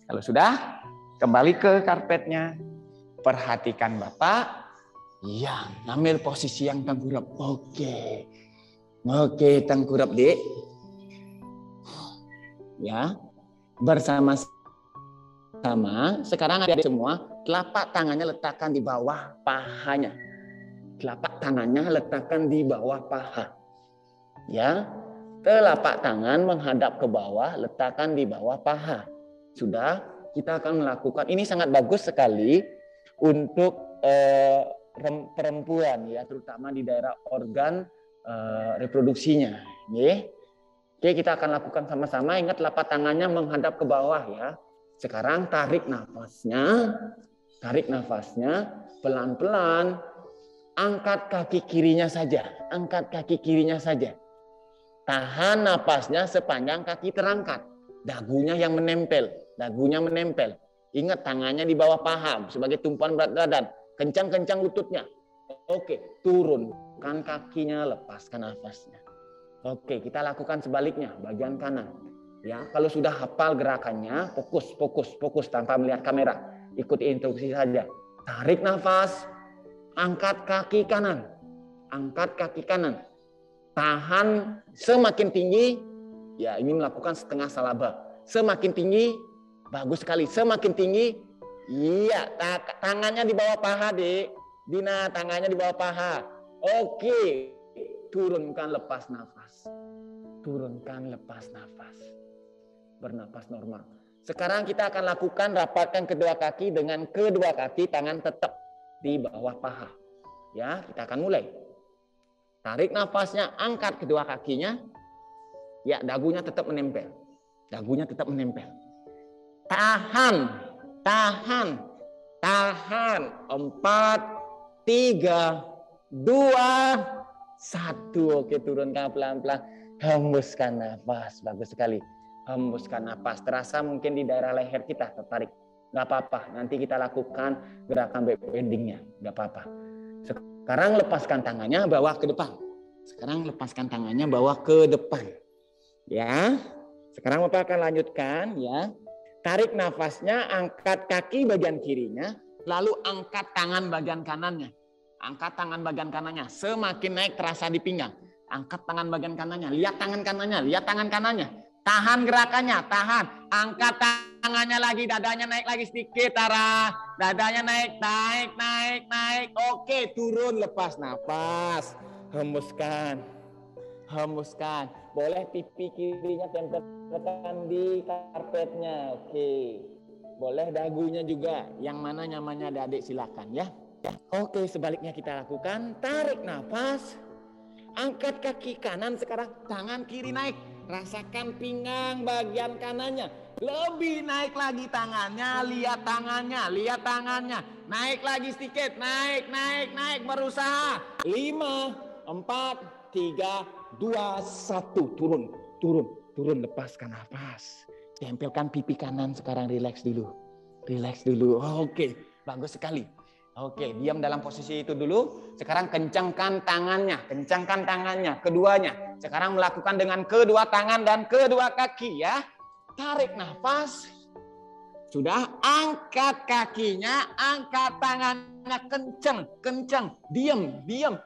Kalau sudah, kembali ke karpetnya. Perhatikan Bapak. Ya, ambil posisi yang tengkurap. Oke. Oke, tengkurap, Dik. Ya. Bersama-sama, sekarang ada semua, telapak tangannya letakkan di bawah pahanya. Telapak tangannya letakkan di bawah paha. Ya. Telapak tangan menghadap ke bawah, letakkan di bawah paha. Sudah, kita akan melakukan, ini sangat bagus sekali untuk perempuan ya, terutama di daerah organ reproduksinya. Oke, kita akan lakukan sama-sama. Ingat telapak tangannya menghadap ke bawah ya. Sekarang tarik nafasnya pelan-pelan. Angkat kaki kirinya saja. Tahan nafasnya sepanjang kaki terangkat. Dagunya menempel. Ingat tangannya di bawah paha sebagai tumpuan berat badan. Kencang-kencang lututnya. Oke, turunkan kakinya, lepaskan nafasnya. Oke, kita lakukan sebaliknya, bagian kanan. Ya, kalau sudah hafal gerakannya, fokus tanpa melihat kamera. Ikuti instruksi saja. Tarik nafas, angkat kaki kanan. Tahan semakin tinggi. Ya, ini melakukan setengah salaba. Semakin tinggi, bagus sekali. Semakin tinggi. Iya, tangannya di bawah paha, Dek. Dina, tangannya di bawah paha. Oke. Turunkan, lepas nafas. Bernapas normal. Sekarang kita akan lakukan rapatkan kedua kaki dengan kedua kaki, tangan tetap di bawah paha. Ya, kita akan mulai. Tarik nafasnya, angkat kedua kakinya. Ya, dagunya tetap menempel. Tahan. 4, 3, 2, 1. Oke, turunkan pelan-pelan. Hembuskan nafas. Bagus sekali. Hembuskan nafas. Terasa mungkin di daerah leher kita tertarik. Nggak apa-apa. Nanti kita lakukan gerakan back bendingnya. Nggak apa-apa. Sekarang lepaskan tangannya, bawa ke depan. Ya. Sekarang Bapak akan lanjutkan. Ya. Tarik nafasnya, angkat kaki bagian kirinya, lalu angkat tangan bagian kanannya. Semakin naik terasa di pinggang. Angkat tangan bagian kanannya. Lihat tangan kanannya. Tahan gerakannya. Angkat tangannya lagi. Dadanya naik lagi sedikit, Tara. Dadanya naik. Oke, turun. Lepas nafas. Hembuskan. Boleh pipi kirinya tempelkan di karpetnya. Oke. Boleh dagunya juga. Yang mana nyamannya adik silakan ya. Oke, sebaliknya kita lakukan. Tarik nafas. Angkat kaki kanan sekarang. Tangan kiri naik. Rasakan pinggang bagian kanannya. Lebih naik lagi tangannya. Lihat tangannya. Naik lagi sedikit. Naik. Berusaha. 5, 4, 3, 2, 1. Turun. Lepaskan nafas. Tempelkan pipi kanan sekarang. Rileks dulu. Oke, bagus sekali. Oke, diam dalam posisi itu dulu. Sekarang kencangkan tangannya, keduanya. Sekarang melakukan dengan kedua tangan dan kedua kaki ya. Tarik nafas. Sudah, angkat kakinya, angkat tangannya kencang. Diam.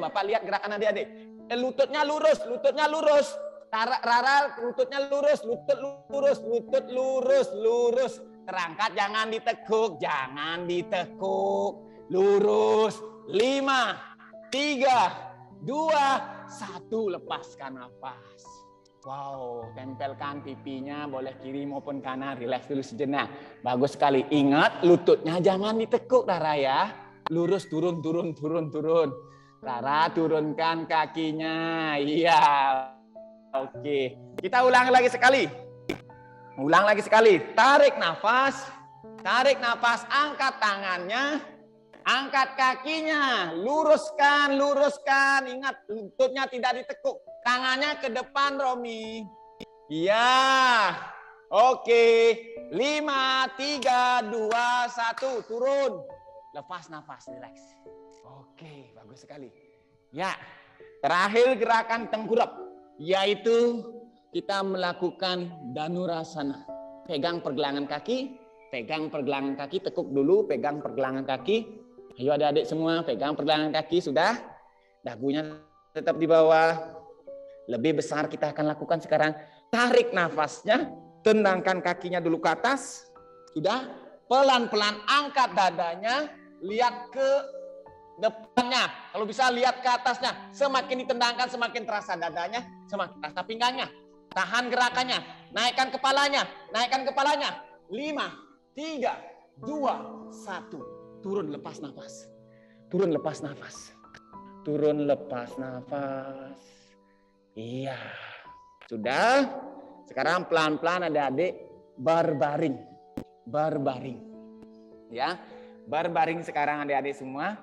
Bapak lihat gerakan adik-adik. Lututnya lurus. Rara, lututnya lurus. Terangkat, jangan ditekuk. Lurus. 5, 3, 2, 1. Lepaskan nafas. Wow, tempelkan pipinya, boleh kiri maupun kanan. Relax dulu sejenak. Bagus sekali. Ingat, lututnya jangan ditekuk, Rara ya. Lurus, turun. Rara, turunkan kakinya. Iya. Oke. Kita ulang lagi sekali. Tarik nafas, angkat tangannya, angkat kakinya, luruskan. Ingat, lututnya tidak ditekuk. Tangannya ke depan, Romi. Iya. Oke. 5, 3, 2, 1. Turun. Lepas nafas, relax. Oke, bagus sekali. Ya. Terakhir gerakan tengkurap, yaitu kita melakukan Dhanurasana. Pegang pergelangan kaki, tekuk dulu, pegang pergelangan kaki. Ayo adik-adik semua, pegang pergelangan kaki, sudah. Dagunya tetap di bawah. Lebih besar kita akan lakukan sekarang. Tarik nafasnya, tendangkan kakinya dulu ke atas. Sudah, pelan-pelan angkat dadanya, lihat ke depannya. Kalau bisa lihat ke atasnya. Semakin ditendangkan, semakin terasa dadanya, semakin terasa pinggangnya. Tahan gerakannya, naikkan kepalanya. 5, 3, 2, 1. Turun, lepas nafas. Turun lepas nafas. Turun lepas nafas. Iya. Sudah. Sekarang pelan-pelan adik-adik berbaring. Berbaring. Ya. Berbaring sekarang adik-adik semua.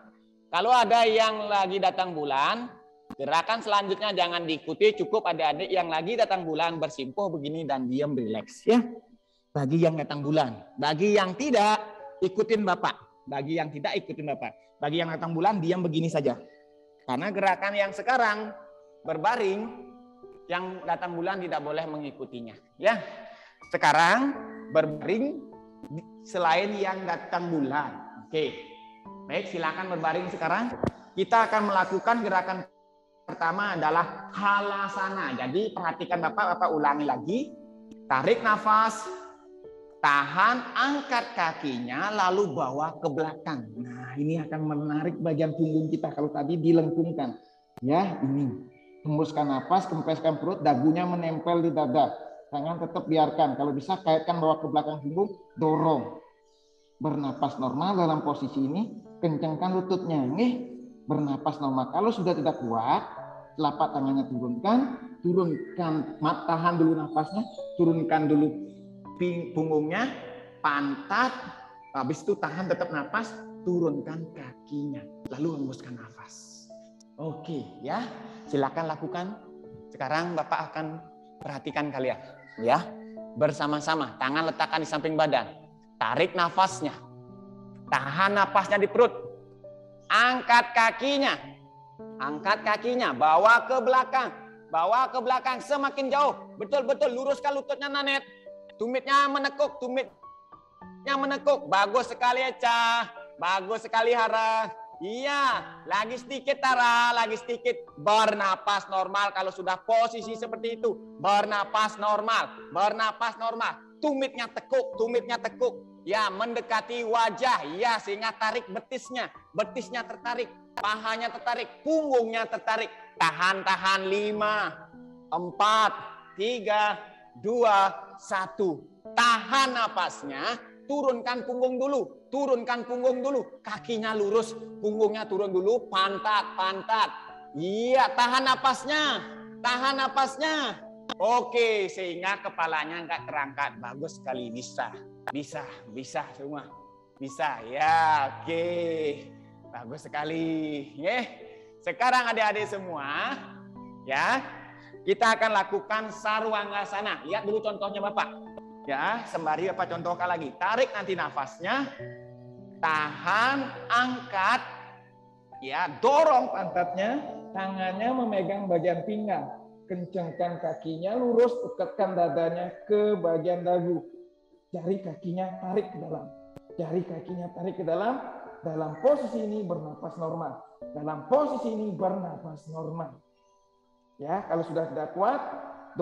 Kalau ada yang lagi datang bulan, gerakan selanjutnya jangan diikuti, cukup adik-adik yang lagi datang bulan bersimpuh begini dan diam rileks ya. Bagi yang datang bulan, bagi yang tidak ikutin Bapak, bagi yang tidak ikutin Bapak, bagi yang datang bulan diam begini saja. Karena gerakan yang sekarang berbaring, yang datang bulan tidak boleh mengikutinya ya. Sekarang berbaring selain yang datang bulan. Oke. Baik, silakan berbaring sekarang. Kita akan melakukan gerakan pertama adalah halasana. Jadi perhatikan Bapak ulangi lagi. Tarik nafas, tahan, angkat kakinya, lalu bawa ke belakang. Nah, ini akan menarik bagian punggung kita. Kalau tadi dilengkungkan, ya ini. Hembuskan nafas, kempeskan perut, dagunya menempel di dada. Tangan tetap biarkan. Kalau bisa kaitkan bawa ke belakang punggung, dorong. Bernapas normal dalam posisi ini. Kencangkan lututnya, bernapas normal. Kalau sudah tidak kuat, telapak tangannya turunkan, tahan dulu nafasnya, turunkan dulu punggungnya, pantat, habis itu tahan tetap nafas, turunkan kakinya, lalu hembuskan nafas. Oke, ya, silakan lakukan. Sekarang Bapak akan perhatikan kalian, ya, bersama-sama. Tangan letakkan di samping badan, tarik nafasnya. Tahan napasnya di perut. Angkat kakinya. Angkat kakinya. Bawa ke belakang. Bawa ke belakang semakin jauh. Betul-betul luruskan lututnya Nanet. Tumitnya menekuk. Tumitnya menekuk. Bagus sekali Eca. Bagus sekali Hara. Iya. Lagi sedikit Tara. Lagi sedikit. Bernapas normal kalau sudah posisi seperti itu. Bernapas normal. Bernapas normal. Tumitnya tekuk. Tumitnya tekuk. Ya, mendekati wajah, ya, sehingga tarik betisnya. Betisnya tertarik, pahanya tertarik, punggungnya tertarik. Tahan-tahan 5, 4, 3, 2, 1. Tahan napasnya, turunkan punggung dulu. Turunkan punggung dulu. Kakinya lurus, punggungnya turun dulu, pantat. Iya, tahan napasnya. Tahan napasnya. Oke, sehingga kepalanya nggak terangkat. Bagus sekali, bisa semua. Bisa, ya, oke. Bagus sekali. Sekarang adik-adik semua, ya, kita akan lakukan sarwangasana. Lihat dulu contohnya Bapak. Ya, sembari Bapak contohkan lagi. Tarik nanti nafasnya. Tahan, angkat. Ya, dorong pantatnya, tangannya memegang bagian pinggang. Kencangkan kakinya lurus, dekatkan dadanya ke bagian dagu. Jari kakinya tarik ke dalam. Jari kakinya tarik ke dalam. Dalam posisi ini bernapas normal. Dalam posisi ini bernapas normal. Ya, kalau sudah tidak kuat,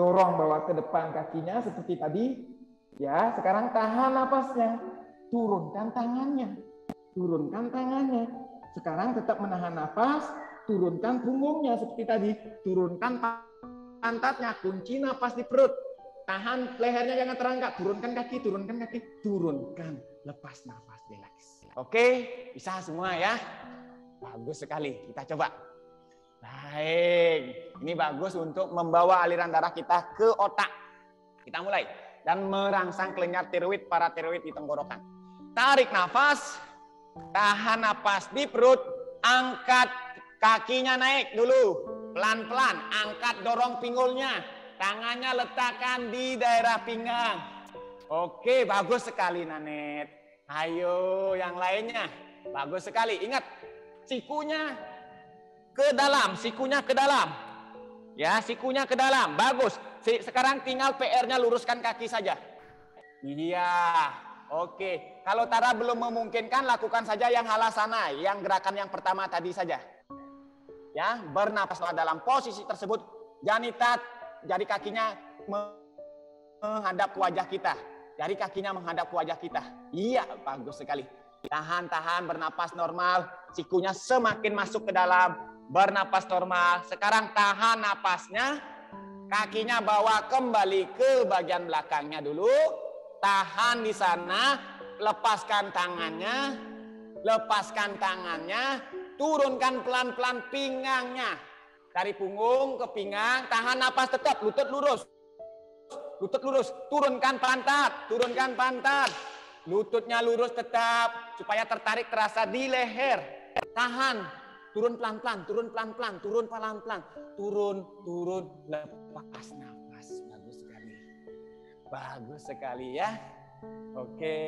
dorong bawa ke depan kakinya seperti tadi. Ya, sekarang tahan napasnya. Turunkan tangannya. Turunkan tangannya. Sekarang tetap menahan nafas. Turunkan punggungnya seperti tadi. Turunkan pantatnya. Kunci nafas di perut. Tahan lehernya jangan terangkat, turunkan kaki, turunkan, lepas nafas, relax. Oke, bisa semua ya. Bagus sekali, kita coba. Baik, ini bagus untuk membawa aliran darah kita ke otak. Kita mulai dan merangsang kelenjar tiroid, paratiroid di tenggorokan. Tarik nafas, tahan nafas di perut, angkat kakinya naik dulu, pelan-pelan, angkat dorong pinggulnya. Tangannya letakkan di daerah pinggang. Oke, bagus sekali Nanet. Ayo yang lainnya. Bagus sekali. Ingat, sikunya ke dalam, Ya, sikunya ke dalam. Bagus. Sekarang tinggal PR-nya luruskan kaki saja. Iya. Oke. Kalau Tara belum memungkinkan, lakukan saja yang halasana, yang gerakan yang pertama tadi saja. Ya, bernapas dalam posisi tersebut. Jari kakinya menghadap wajah kita. Jari kakinya menghadap wajah kita. Iya, bagus sekali. Tahan, bernapas normal. Sikunya semakin masuk ke dalam. Bernapas normal. Sekarang tahan napasnya. Kakinya bawa kembali ke bagian belakangnya dulu. Tahan di sana. Lepaskan tangannya. turunkan pelan-pelan pinggangnya. Dari punggung ke pinggang, tahan napas tetap, lutut lurus. Lutut lurus, turunkan pantat, turunkan pantat. Lututnya lurus tetap, supaya tertarik terasa di leher. Tahan, turun pelan-pelan, turun pelan-pelan, turun pelan-pelan. Turun, lepas nafas. Bagus sekali. Bagus sekali ya. Oke.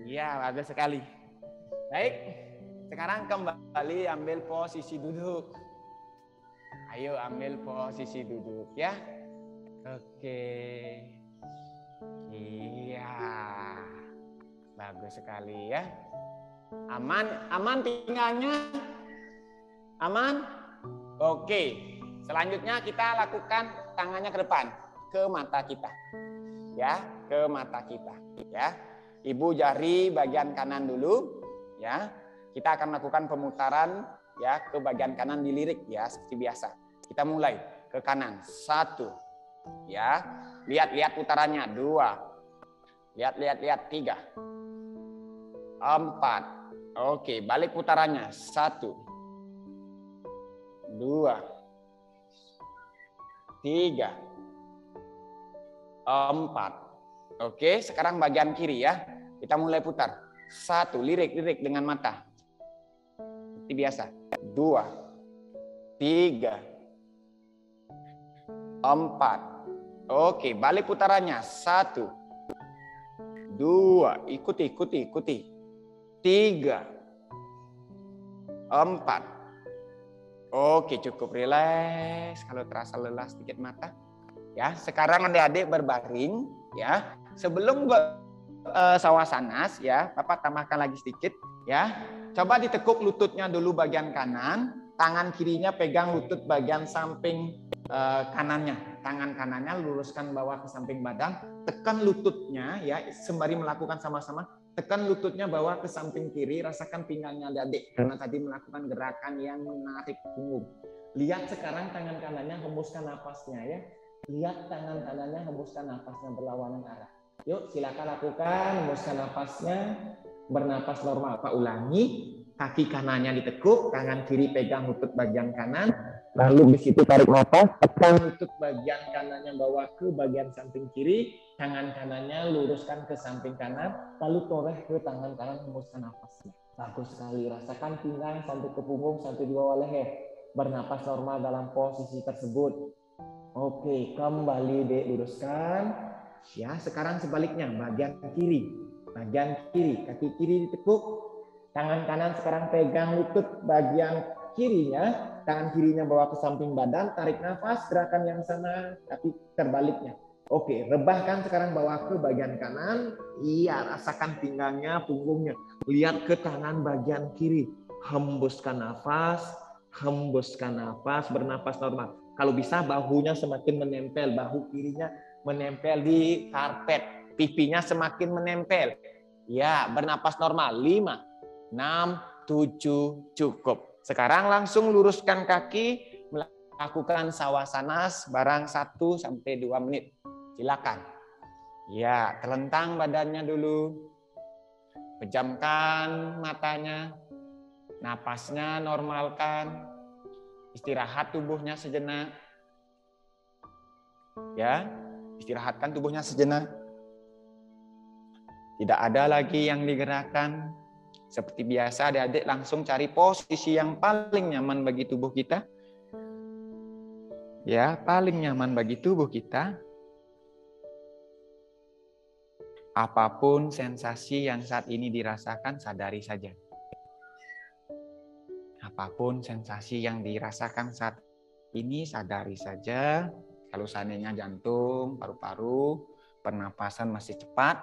Iya, bagus sekali. Baik, sekarang kembali ambil posisi duduk. Ayo ambil posisi duduk ya. Oke. Iya. Bagus sekali ya. Aman pinggangnya? Aman? Oke. Selanjutnya kita lakukan tangannya ke depan, ke mata kita. Ya, ke mata kita, ya. Ibu jari bagian kanan dulu, ya. Kita akan lakukan pemutaran ya ke bagian kanan dilirik ya seperti biasa. Kita mulai ke kanan. 1. Ya. Lihat putarannya. 2. Lihat 3. 4. Oke, balik putarannya. 1. 2. 3. 4. Oke, sekarang bagian kiri ya. Kita mulai putar. 1, lirik dengan mata. Seperti biasa. 2. 3. 4. Oke, balik putarannya. 1. 2. Ikuti. 3. 4. Oke, cukup rileks. Kalau terasa lelah sedikit mata. Ya, sekarang adik-adik berbaring ya. Sebelum sawasanas ya, Bapak tambahkan lagi sedikit ya. Coba ditekuk lututnya dulu bagian kanan, tangan kirinya pegang lutut bagian samping kanannya. Tangan kanannya luruskan bawah ke samping badan, tekan lututnya ya, sembari melakukan sama-sama. Tekan lututnya bawah ke samping kiri, rasakan pinggangnya adik karena tadi melakukan gerakan yang menarik punggung. Lihat sekarang tangan kanannya hembuskan napasnya ya. Lihat tangan kanannya hembuskan napasnya berlawanan arah. Yuk silakan lakukan, hembuskan napasnya, bernapas normal. Pak ulangi, kaki kanannya ditekuk, tangan kiri pegang lutut bagian kanan, lalu di situ tarik napas, tekan lutut bagian kanannya bawa ke bagian samping kiri, tangan kanannya luruskan ke samping kanan, lalu toreh ke tangan kanan, hembuskan napasnya. Bagus sekali, rasakan pinggang sampai ke punggung, sampai di bawah leher. Bernapas normal dalam posisi tersebut. Oke, kembali diluruskan. Ya, sekarang sebaliknya, bagian kiri, kaki kiri ditekuk, tangan kanan sekarang pegang lutut bagian kirinya, tangan kirinya bawa ke samping badan, tarik nafas, gerakan yang sama tapi terbaliknya. Oke, rebahkan sekarang bawa ke bagian kanan. Iya, rasakan pinggangnya, punggungnya. Lihat ke tangan bagian kiri. Hembuskan nafas, bernapas normal. Kalau bisa bahunya semakin menempel, bahu kirinya menempel di karpet, pipinya semakin menempel. Ya, bernapas normal. 5, 6, 7, cukup. Sekarang langsung luruskan kaki, melakukan sawasanas barang 1 sampai 2 menit. Silakan. Ya, telentang badannya dulu. Pejamkan matanya. Napasnya normalkan. Istirahat tubuhnya sejenak. Ya, istirahatkan tubuhnya sejenak. Tidak ada lagi yang digerakkan. Seperti biasa, adik-adik langsung cari posisi yang paling nyaman bagi tubuh kita. Ya, paling nyaman bagi tubuh kita. Apapun sensasi yang saat ini dirasakan, sadari saja. Apapun sensasi yang dirasakan saat ini, sadari saja. Kalau seandainya jantung, paru-paru, pernapasan masih cepat,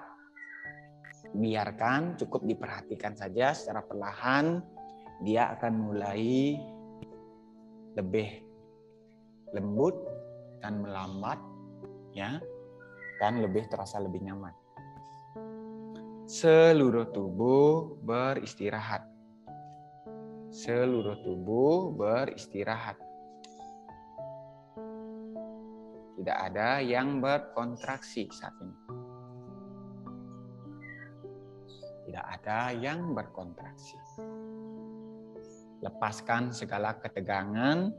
biarkan, cukup diperhatikan saja secara perlahan. Dia akan mulai lebih lembut dan melambat, ya, dan lebih terasa lebih nyaman. Seluruh tubuh beristirahat. Seluruh tubuh beristirahat. Tidak ada yang berkontraksi saat ini. Tidak ada yang berkontraksi. Lepaskan segala ketegangan,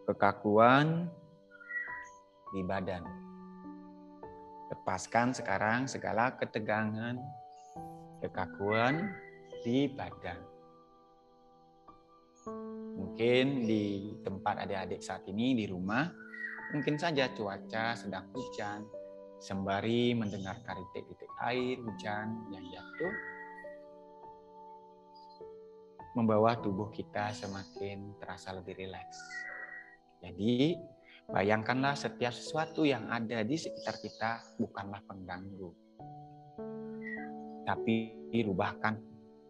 kekakuan di badan. Lepaskan sekarang segala ketegangan, kekakuan di badan. Mungkin di tempat adik-adik saat ini di rumah, mungkin saja cuaca sedang hujan, sembari mendengarkan titik-titik air hujan yang jatuh, membawa tubuh kita semakin terasa lebih rileks. Jadi, bayangkanlah setiap sesuatu yang ada di sekitar kita bukanlah pengganggu. Tapi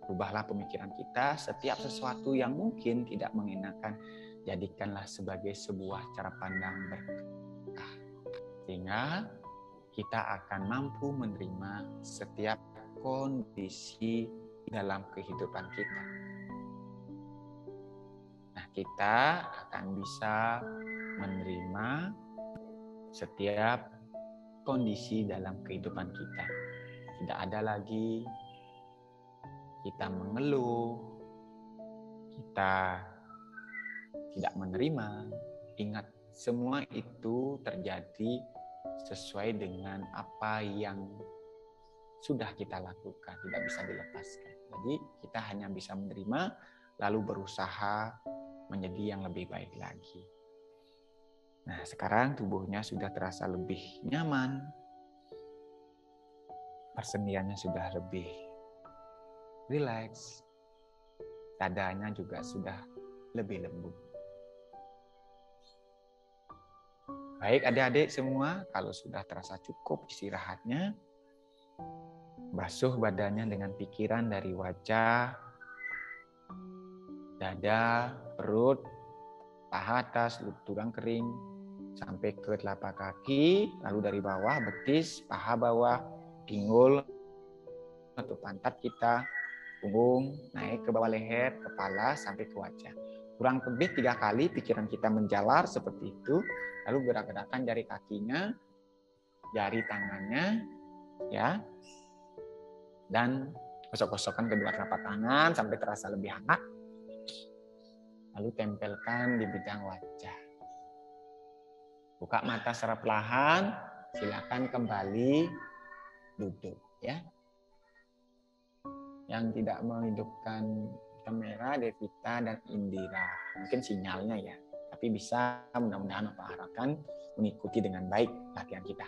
rubahlah pemikiran kita, setiap sesuatu yang mungkin tidak mengenakan, jadikanlah sebagai sebuah cara pandang berkah. Sehingga kita akan mampu menerima setiap kondisi dalam kehidupan kita. Nah, kita akan bisa menerima setiap kondisi dalam kehidupan kita. Tidak ada lagi kita mengeluh, kita tidak menerima. Ingat, semua itu terjadi sesuai dengan apa yang sudah kita lakukan, tidak bisa dilepaskan. Jadi kita hanya bisa menerima, lalu berusaha menjadi yang lebih baik lagi. Nah, sekarang tubuhnya sudah terasa lebih nyaman, persendiannya sudah lebih rileks, dadanya juga sudah lebih lembut. Baik adik-adik semua, kalau sudah terasa cukup istirahatnya, basuh badannya dengan pikiran dari wajah, dada, perut, paha atas, tulang kering, sampai ke telapak kaki, lalu dari bawah betis, paha bawah, pinggul atau pantat kita, punggung, naik ke bawah leher, kepala, sampai ke wajah. Kurang lebih 3 kali pikiran kita menjalar seperti itu, lalu gerak-gerakan jari kakinya, jari tangannya, ya, dan gosok-gosokkan kedua telapak tangan sampai terasa lebih hangat. Lalu tempelkan di bidang wajah. Buka mata secara perlahan, silakan kembali duduk, ya. Yang tidak menghidupkan kamera, Devita dan Indira. Mungkin sinyalnya ya, tapi bisa mudah-mudahan Bapak harapkan mengikuti dengan baik latihan kita.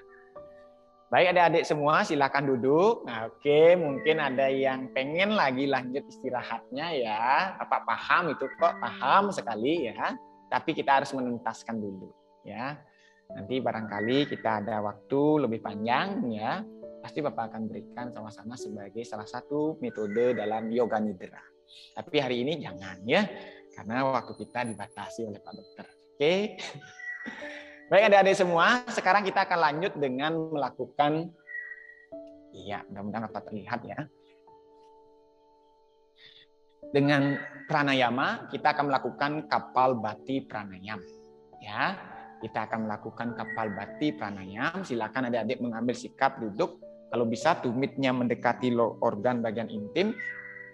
Baik adik-adik semua, silakan duduk. Nah, oke, mungkin ada yang pengen lagi lanjut istirahatnya ya. Bapak paham itu kok, paham sekali ya. Tapi kita harus menuntaskan dulu ya. Nanti barangkali kita ada waktu lebih panjang ya. Pasti Bapak akan berikan sama-sama sebagai salah satu metode dalam yoga nidra. Tapi hari ini jangan ya, karena waktu kita dibatasi oleh Pak Dokter. Oke. Baik adik-adik semua, sekarang kita akan lanjut dengan melakukan, iya mudah-mudahan dapat terlihat ya. Dengan pranayama, kita akan melakukan Kapalbhati pranayam. Ya, kita akan melakukan Kapalbhati pranayam. Silakan adik-adik mengambil sikap duduk. Kalau bisa tumitnya mendekati organ bagian intim,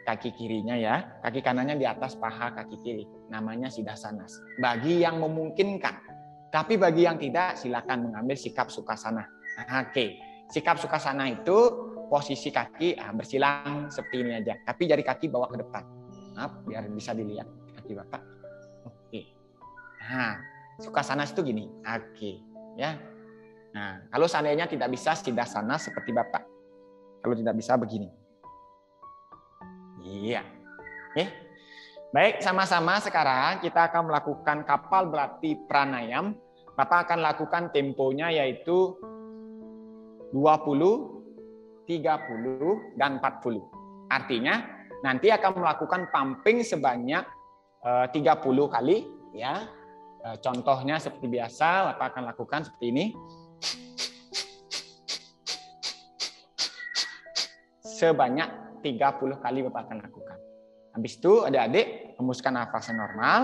kaki kirinya ya, kaki kanannya di atas paha kaki kiri. Namanya Siddhasana. Bagi yang memungkinkan, tapi bagi yang tidak, silakan mengambil sikap Sukhasana. Oke, sikap Sukhasana itu posisi kaki bersilang seperti ini aja, tapi jari kaki bawa ke depan. Maaf, biar bisa dilihat kaki Bapak. Oke. Nah, Sukhasana itu gini. Oke, ya. Nah, kalau seandainya tidak bisa Siddhasana seperti Bapak. Kalau tidak bisa begini. Iya. Oke. Baik, sama-sama sekarang kita akan melakukan Kapalbhati pranayam. Bapak akan lakukan temponya yaitu 20, 30, dan 40. Artinya nanti akan melakukan pumping sebanyak 30 kali ya. Contohnya seperti biasa, Bapak akan lakukan seperti ini. Sebanyak 30 kali Bapak akan lakukan. Habis itu adik-adik hembuskan nafasnya normal,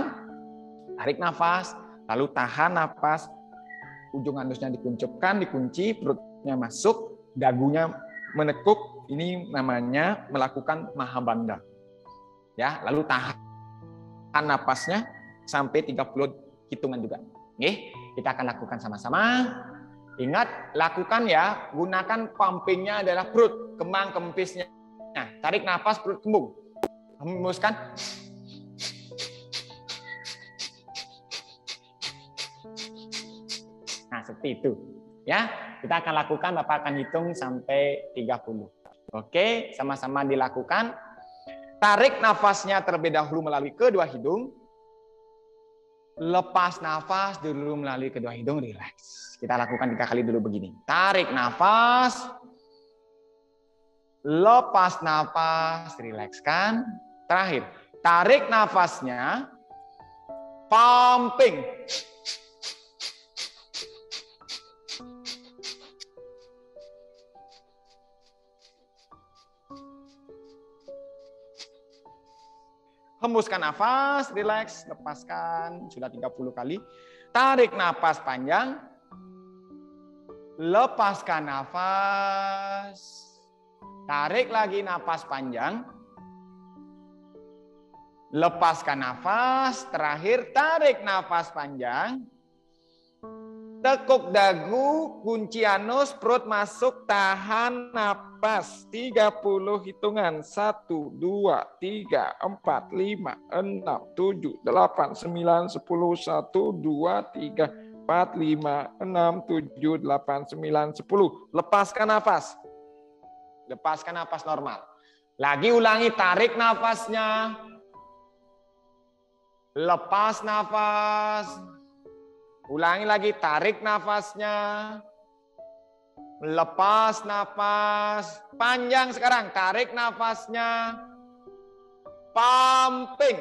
tarik nafas, lalu tahan nafas, ujung anusnya dikuncupkan, dikunci, perutnya masuk, dagunya menekuk. Ini namanya melakukan Mahabandha. Ya, lalu tahan napasnya sampai 30 hitungan juga. Oke, kita akan lakukan sama-sama. Ingat, lakukan ya, gunakan pumpingnya adalah perut, kembang kempisnya. Nah, tarik nafas perut kembung. Hembuskan. Nah, seperti itu. Ya, kita akan lakukan, Bapak akan hitung sampai 30. Oke, sama-sama dilakukan. Tarik nafasnya terlebih dahulu melalui kedua hidung. Lepas nafas dulu melalui kedua hidung, relax. Kita lakukan 3 kali dulu begini. Tarik nafas. Lepas nafas, rilekskan. Terakhir, tarik nafasnya. Pumping. Hembuskan nafas, relax, lepaskan. Sudah 30 kali. Tarik nafas panjang. Lepaskan nafas. Tarik lagi nafas panjang. Lepaskan nafas. Terakhir, tarik nafas panjang. Tekuk dagu, kunci anus, perut masuk, tahan napas. 30 hitungan. 1, 2, 3, 4, 5, 6, 7, 8, 9, 10, 1, 2, 3, 4, 5, 6, 7, 8, 9, 10. Lepaskan nafas. Lepaskan nafas normal. Lagi ulangi, tarik nafasnya. Lepas nafas. Ulangi lagi, tarik nafasnya. Lepas nafas. Panjang sekarang, tarik nafasnya. Pumping.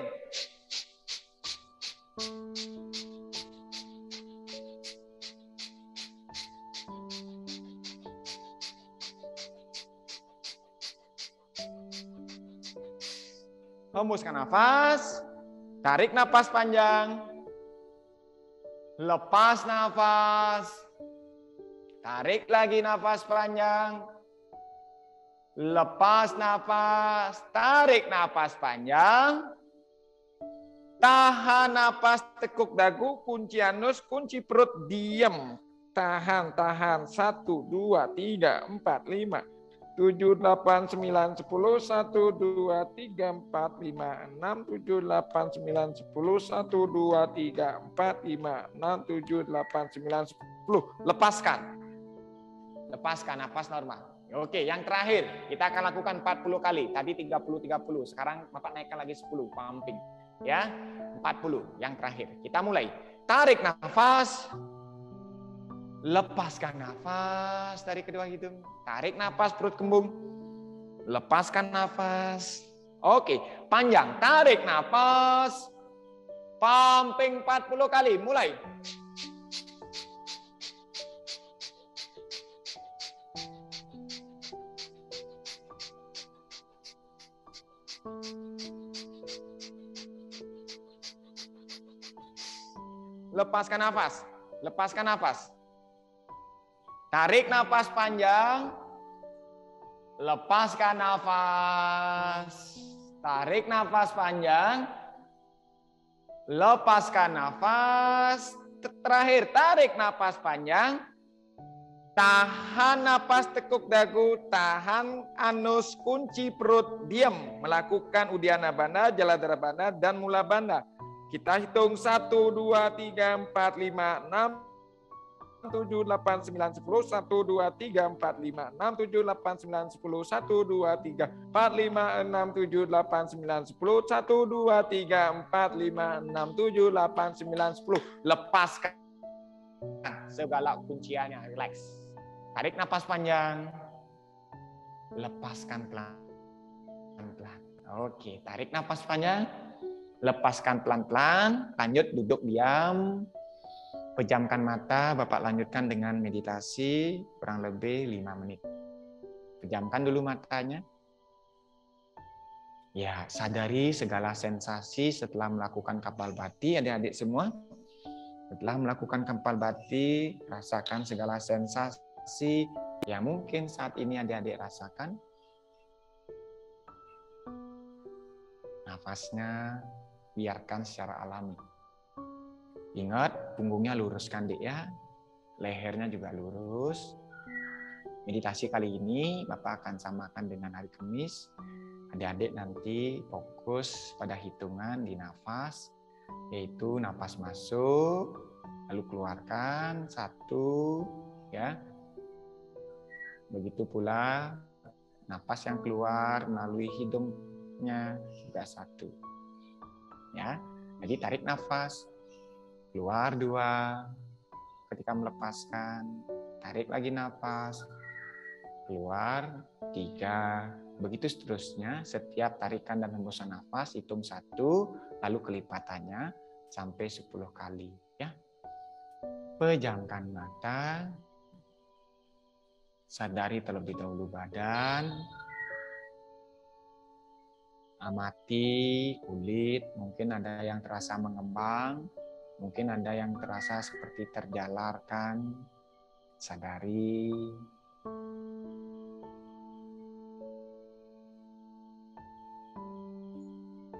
Hembuskan nafas. Tarik nafas panjang. Lepas nafas. Tarik lagi nafas panjang. Lepas nafas. Tarik nafas panjang. Tahan nafas, tekuk dagu, kunci anus, kunci perut, diam. Tahan, tahan. 1, 2, 3, 4, 5. 7, 8, 9, 10, 1, 2, 3, 4, 5, 6, 7, 8, 9, 10, 1, 2, 3, 4, 5, 6, 7, 8, 9, 10. Lepaskan. Lepaskan, napas normal. Oke, yang terakhir, kita akan lakukan 40 kali. Tadi 30, sekarang Bapak naikkan lagi 10, pumping. Ya, 40, yang terakhir. Kita mulai. Tarik nafas. Lepaskan nafas dari kedua hidung. Tarik nafas perut kembung. Lepaskan nafas. Oke, panjang. Tarik nafas. Pumping 40 kali. Mulai. Lepaskan nafas. Lepaskan nafas. Tarik nafas panjang. Lepaskan nafas. Tarik nafas panjang. Lepaskan nafas. Terakhir, tarik nafas panjang. Tahan nafas, tekuk dagu. Tahan anus, kunci perut. Diam. Melakukan Uddiyana Bandha, Jaladhara Bandha, dan Mula Bandha. Kita hitung 1, 2, 3, 4, 5, 6. 7, 8, 9, 10, 1, 2, 3, 4, 5, 6, 7, 8, 9, 10, 1, 2, 3, 4, 5, 6, 7, 8, 9, 10, 1, 2, 3, 4, 5, 6, 7, 8, 9, 10. Lepaskan segala kunciannya, relax. Tarik napas panjang. Lepaskan pelan-pelan. Oke, tarik napas panjang. Lepaskan pelan-pelan. Lanjut duduk diam. Pejamkan mata, Bapak lanjutkan dengan meditasi kurang lebih 5 menit. Pejamkan dulu matanya. Ya, sadari segala sensasi setelah melakukan Kapalbhati, adik-adik semua. Setelah melakukan Kapalbhati, rasakan segala sensasi yang mungkin saat ini adik-adik rasakan. Nah, nafasnya biarkan secara alami. Ingat, punggungnya luruskan Dek ya. Lehernya juga lurus. Meditasi kali ini Bapak akan samakan dengan hari Kamis. Adik-adik nanti fokus pada hitungan di nafas, yaitu nafas masuk, lalu keluarkan 1, ya. Begitu pula nafas yang keluar melalui hidungnya juga 1. Ya. Jadi tarik nafas, keluar 2. Ketika melepaskan, tarik lagi nafas, keluar 3. Begitu seterusnya, setiap tarikan dan hembusan nafas hitung 1, lalu kelipatannya sampai 10 kali. Ya. Pejamkan mata, sadari terlebih dahulu badan, amati kulit, mungkin ada yang terasa mengembang, mungkin ada yang terasa seperti terjalarkan, sadari.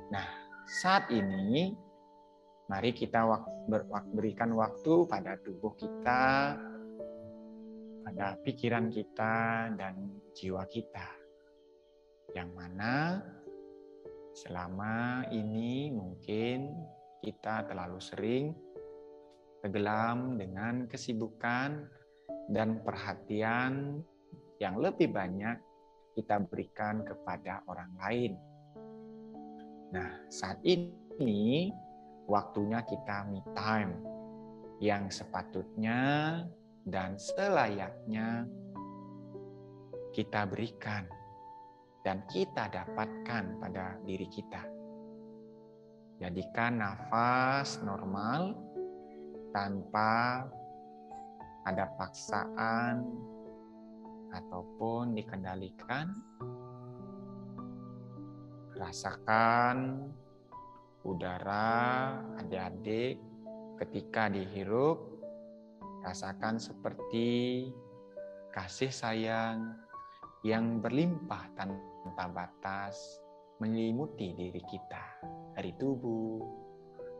Nah, saat ini mari kita berikan waktu pada tubuh kita, pada pikiran kita, dan jiwa kita. Yang mana selama ini mungkin kita terlalu sering tenggelam dengan kesibukan dan perhatian yang lebih banyak kita berikan kepada orang lain. Nah, saat ini waktunya kita me time yang sepatutnya dan selayaknya kita berikan dan kita dapatkan pada diri kita. Jadikan nafas normal tanpa ada paksaan ataupun dikendalikan. Rasakan udara adik-adik ketika dihirup, rasakan seperti kasih sayang yang berlimpah tanpa batas menyelimuti diri kita dari tubuh,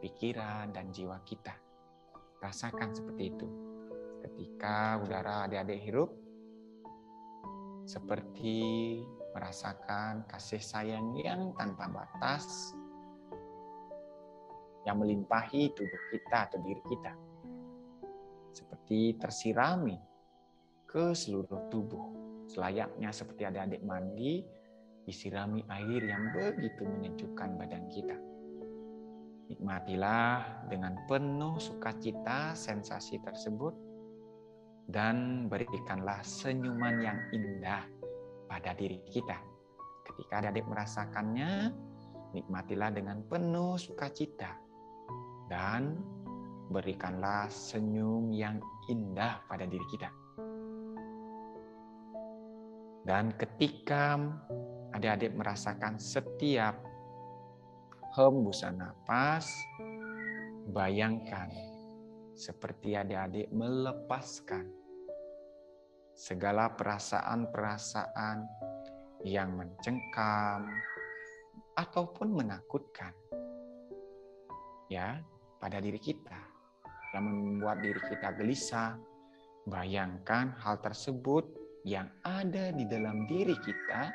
pikiran, dan jiwa kita. Rasakan seperti itu. Ketika udara adik-adik hirup, seperti merasakan kasih sayang yang tanpa batas yang melimpahi tubuh kita atau diri kita. Seperti tersirami ke seluruh tubuh. Selayaknya seperti adik-adik mandi, disirami air yang begitu menyejukkan badan kita. Nikmatilah dengan penuh sukacita sensasi tersebut dan berikanlah senyuman yang indah pada diri kita. Ketika adik-adik merasakannya, nikmatilah dengan penuh sukacita dan berikanlah senyum yang indah pada diri kita. Dan ketika adik-adik merasakan setiap hembusan napas, bayangkan seperti adik-adik melepaskan segala perasaan-perasaan yang mencengkam ataupun menakutkan ya pada diri kita, yang membuat diri kita gelisah. Bayangkan hal tersebut yang ada di dalam diri kita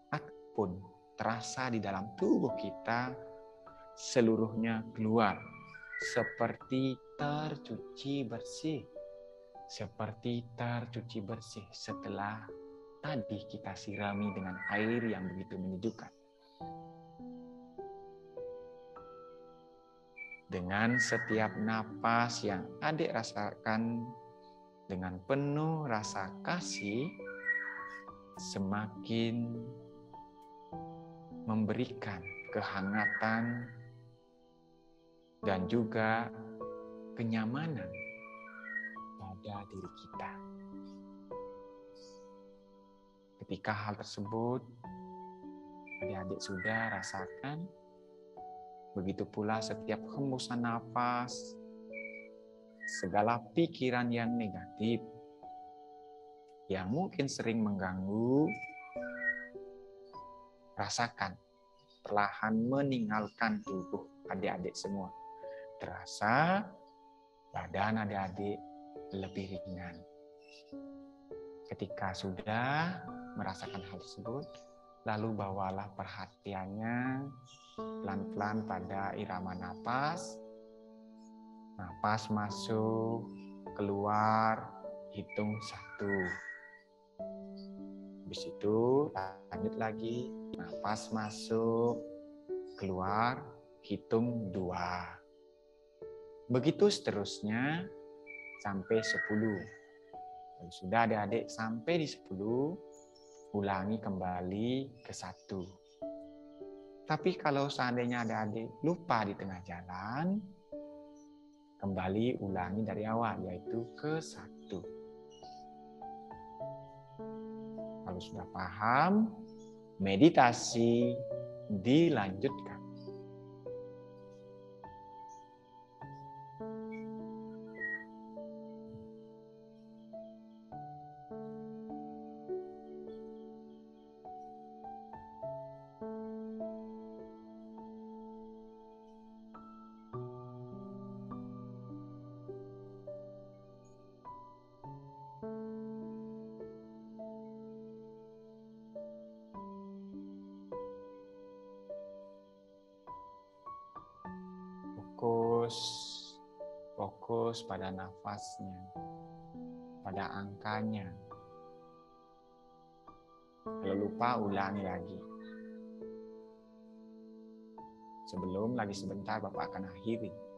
ataupun terasa di dalam tubuh kita seluruhnya keluar seperti tercuci bersih. Seperti tercuci bersih setelah tadi kita sirami dengan air yang begitu menyejukkan. Dengan setiap napas yang adik rasakan dengan penuh rasa kasih, semakin memberikan kehangatan dan juga kenyamanan pada diri kita. Ketika hal tersebut adik-adik sudah rasakan, begitu pula setiap hembusan nafas, segala pikiran yang negatif yang mungkin sering mengganggu, rasakan perlahan meninggalkan tubuh adik-adik semua. Terasa badan adik-adik lebih ringan. Ketika sudah merasakan hal tersebut, lalu bawalah perhatiannya pelan-pelan pada irama napas. Napas masuk, keluar, hitung 1. Habis itu lanjut lagi, napas masuk, keluar, hitung 2. Begitu seterusnya sampai 10. Kalau sudah adik-adik sampai di 10, ulangi kembali ke 1. Tapi kalau seandainya adik-adik lupa di tengah jalan, kembali ulangi dari awal, yaitu ke 1. Kalau sudah paham, meditasi dilanjutkan. Fokus pada nafasnya, pada angkanya. Kalau lupa, ulangi lagi. Sebelum lagi sebentar Bapak akan akhiri.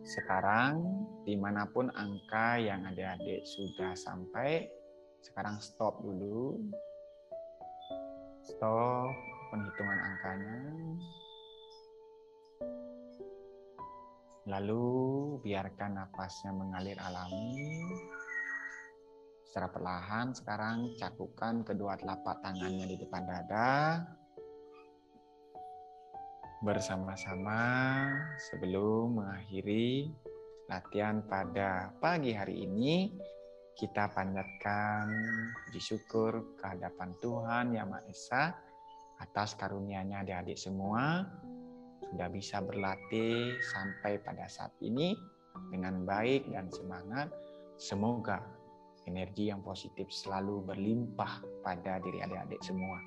Sekarang, dimanapun angka yang adik-adik sudah sampai, sekarang stop dulu. Stop penghitungan angkanya. Lalu biarkan napasnya mengalir alami. Secara perlahan sekarang cakupkan kedua telapak tangannya di depan dada. Bersama-sama sebelum mengakhiri latihan pada pagi hari ini, kita panjatkan puji syukur kehadapan Tuhan Yang Maha Esa atas karunia-Nya adik-adik semua sudah bisa berlatih sampai pada saat ini dengan baik dan semangat. Semoga energi yang positif selalu berlimpah pada diri adik-adik semua.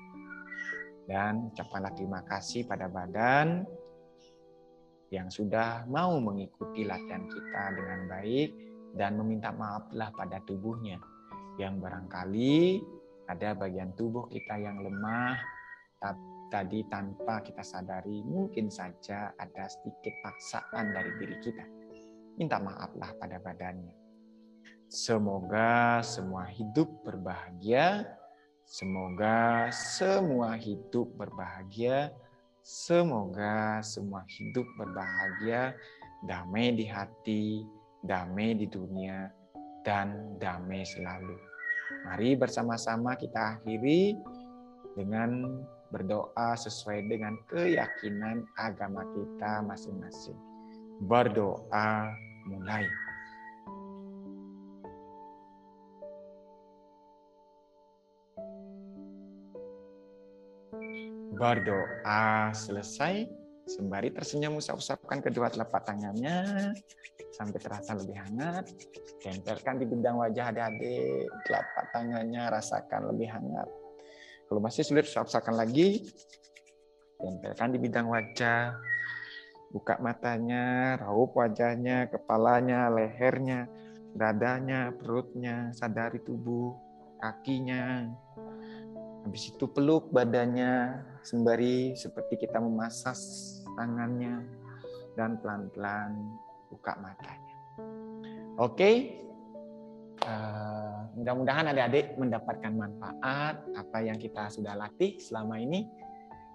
Dan ucapkanlah terima kasih pada badan yang sudah mau mengikuti latihan kita dengan baik dan meminta maaflah pada tubuhnya yang barangkali ada bagian tubuh kita yang lemah tadi tanpa kita sadari, mungkin saja ada sedikit paksaan dari diri kita. Minta maaflah pada badannya. Semoga semua hidup berbahagia. Semoga semua hidup berbahagia. Semoga semua hidup berbahagia, damai di hati, damai di dunia, dan damai selalu. Mari bersama-sama kita akhiri dengan berdoa sesuai dengan keyakinan agama kita masing-masing. Berdoa mulai. Berdoa selesai, sembari tersenyum usap-usapkan kedua telapak tangannya sampai terasa lebih hangat. Tempelkan di bidang wajah adik-adik, telapak tangannya rasakan lebih hangat. Kalau masih sulit, usap-usapkan lagi. Tempelkan di bidang wajah, buka matanya, raup wajahnya, kepalanya, lehernya, dadanya, perutnya, sadari tubuh. kakinya. Habis itu peluk badannya sembari seperti kita memasas tangannya dan pelan-pelan buka matanya. Oke. Mudah-mudahan adik-adik mendapatkan manfaat apa yang kita sudah latih selama ini.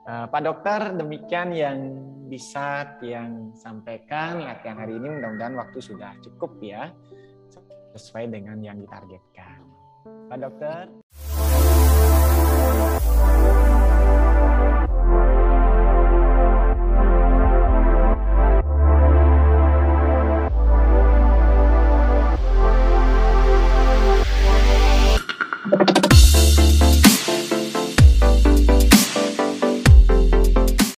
Pak Dokter, demikian yang bisa yang sampaikan latihan hari ini. Mudah-mudahan waktu sudah cukup ya, sesuai dengan yang ditargetkan. Pak Dokter.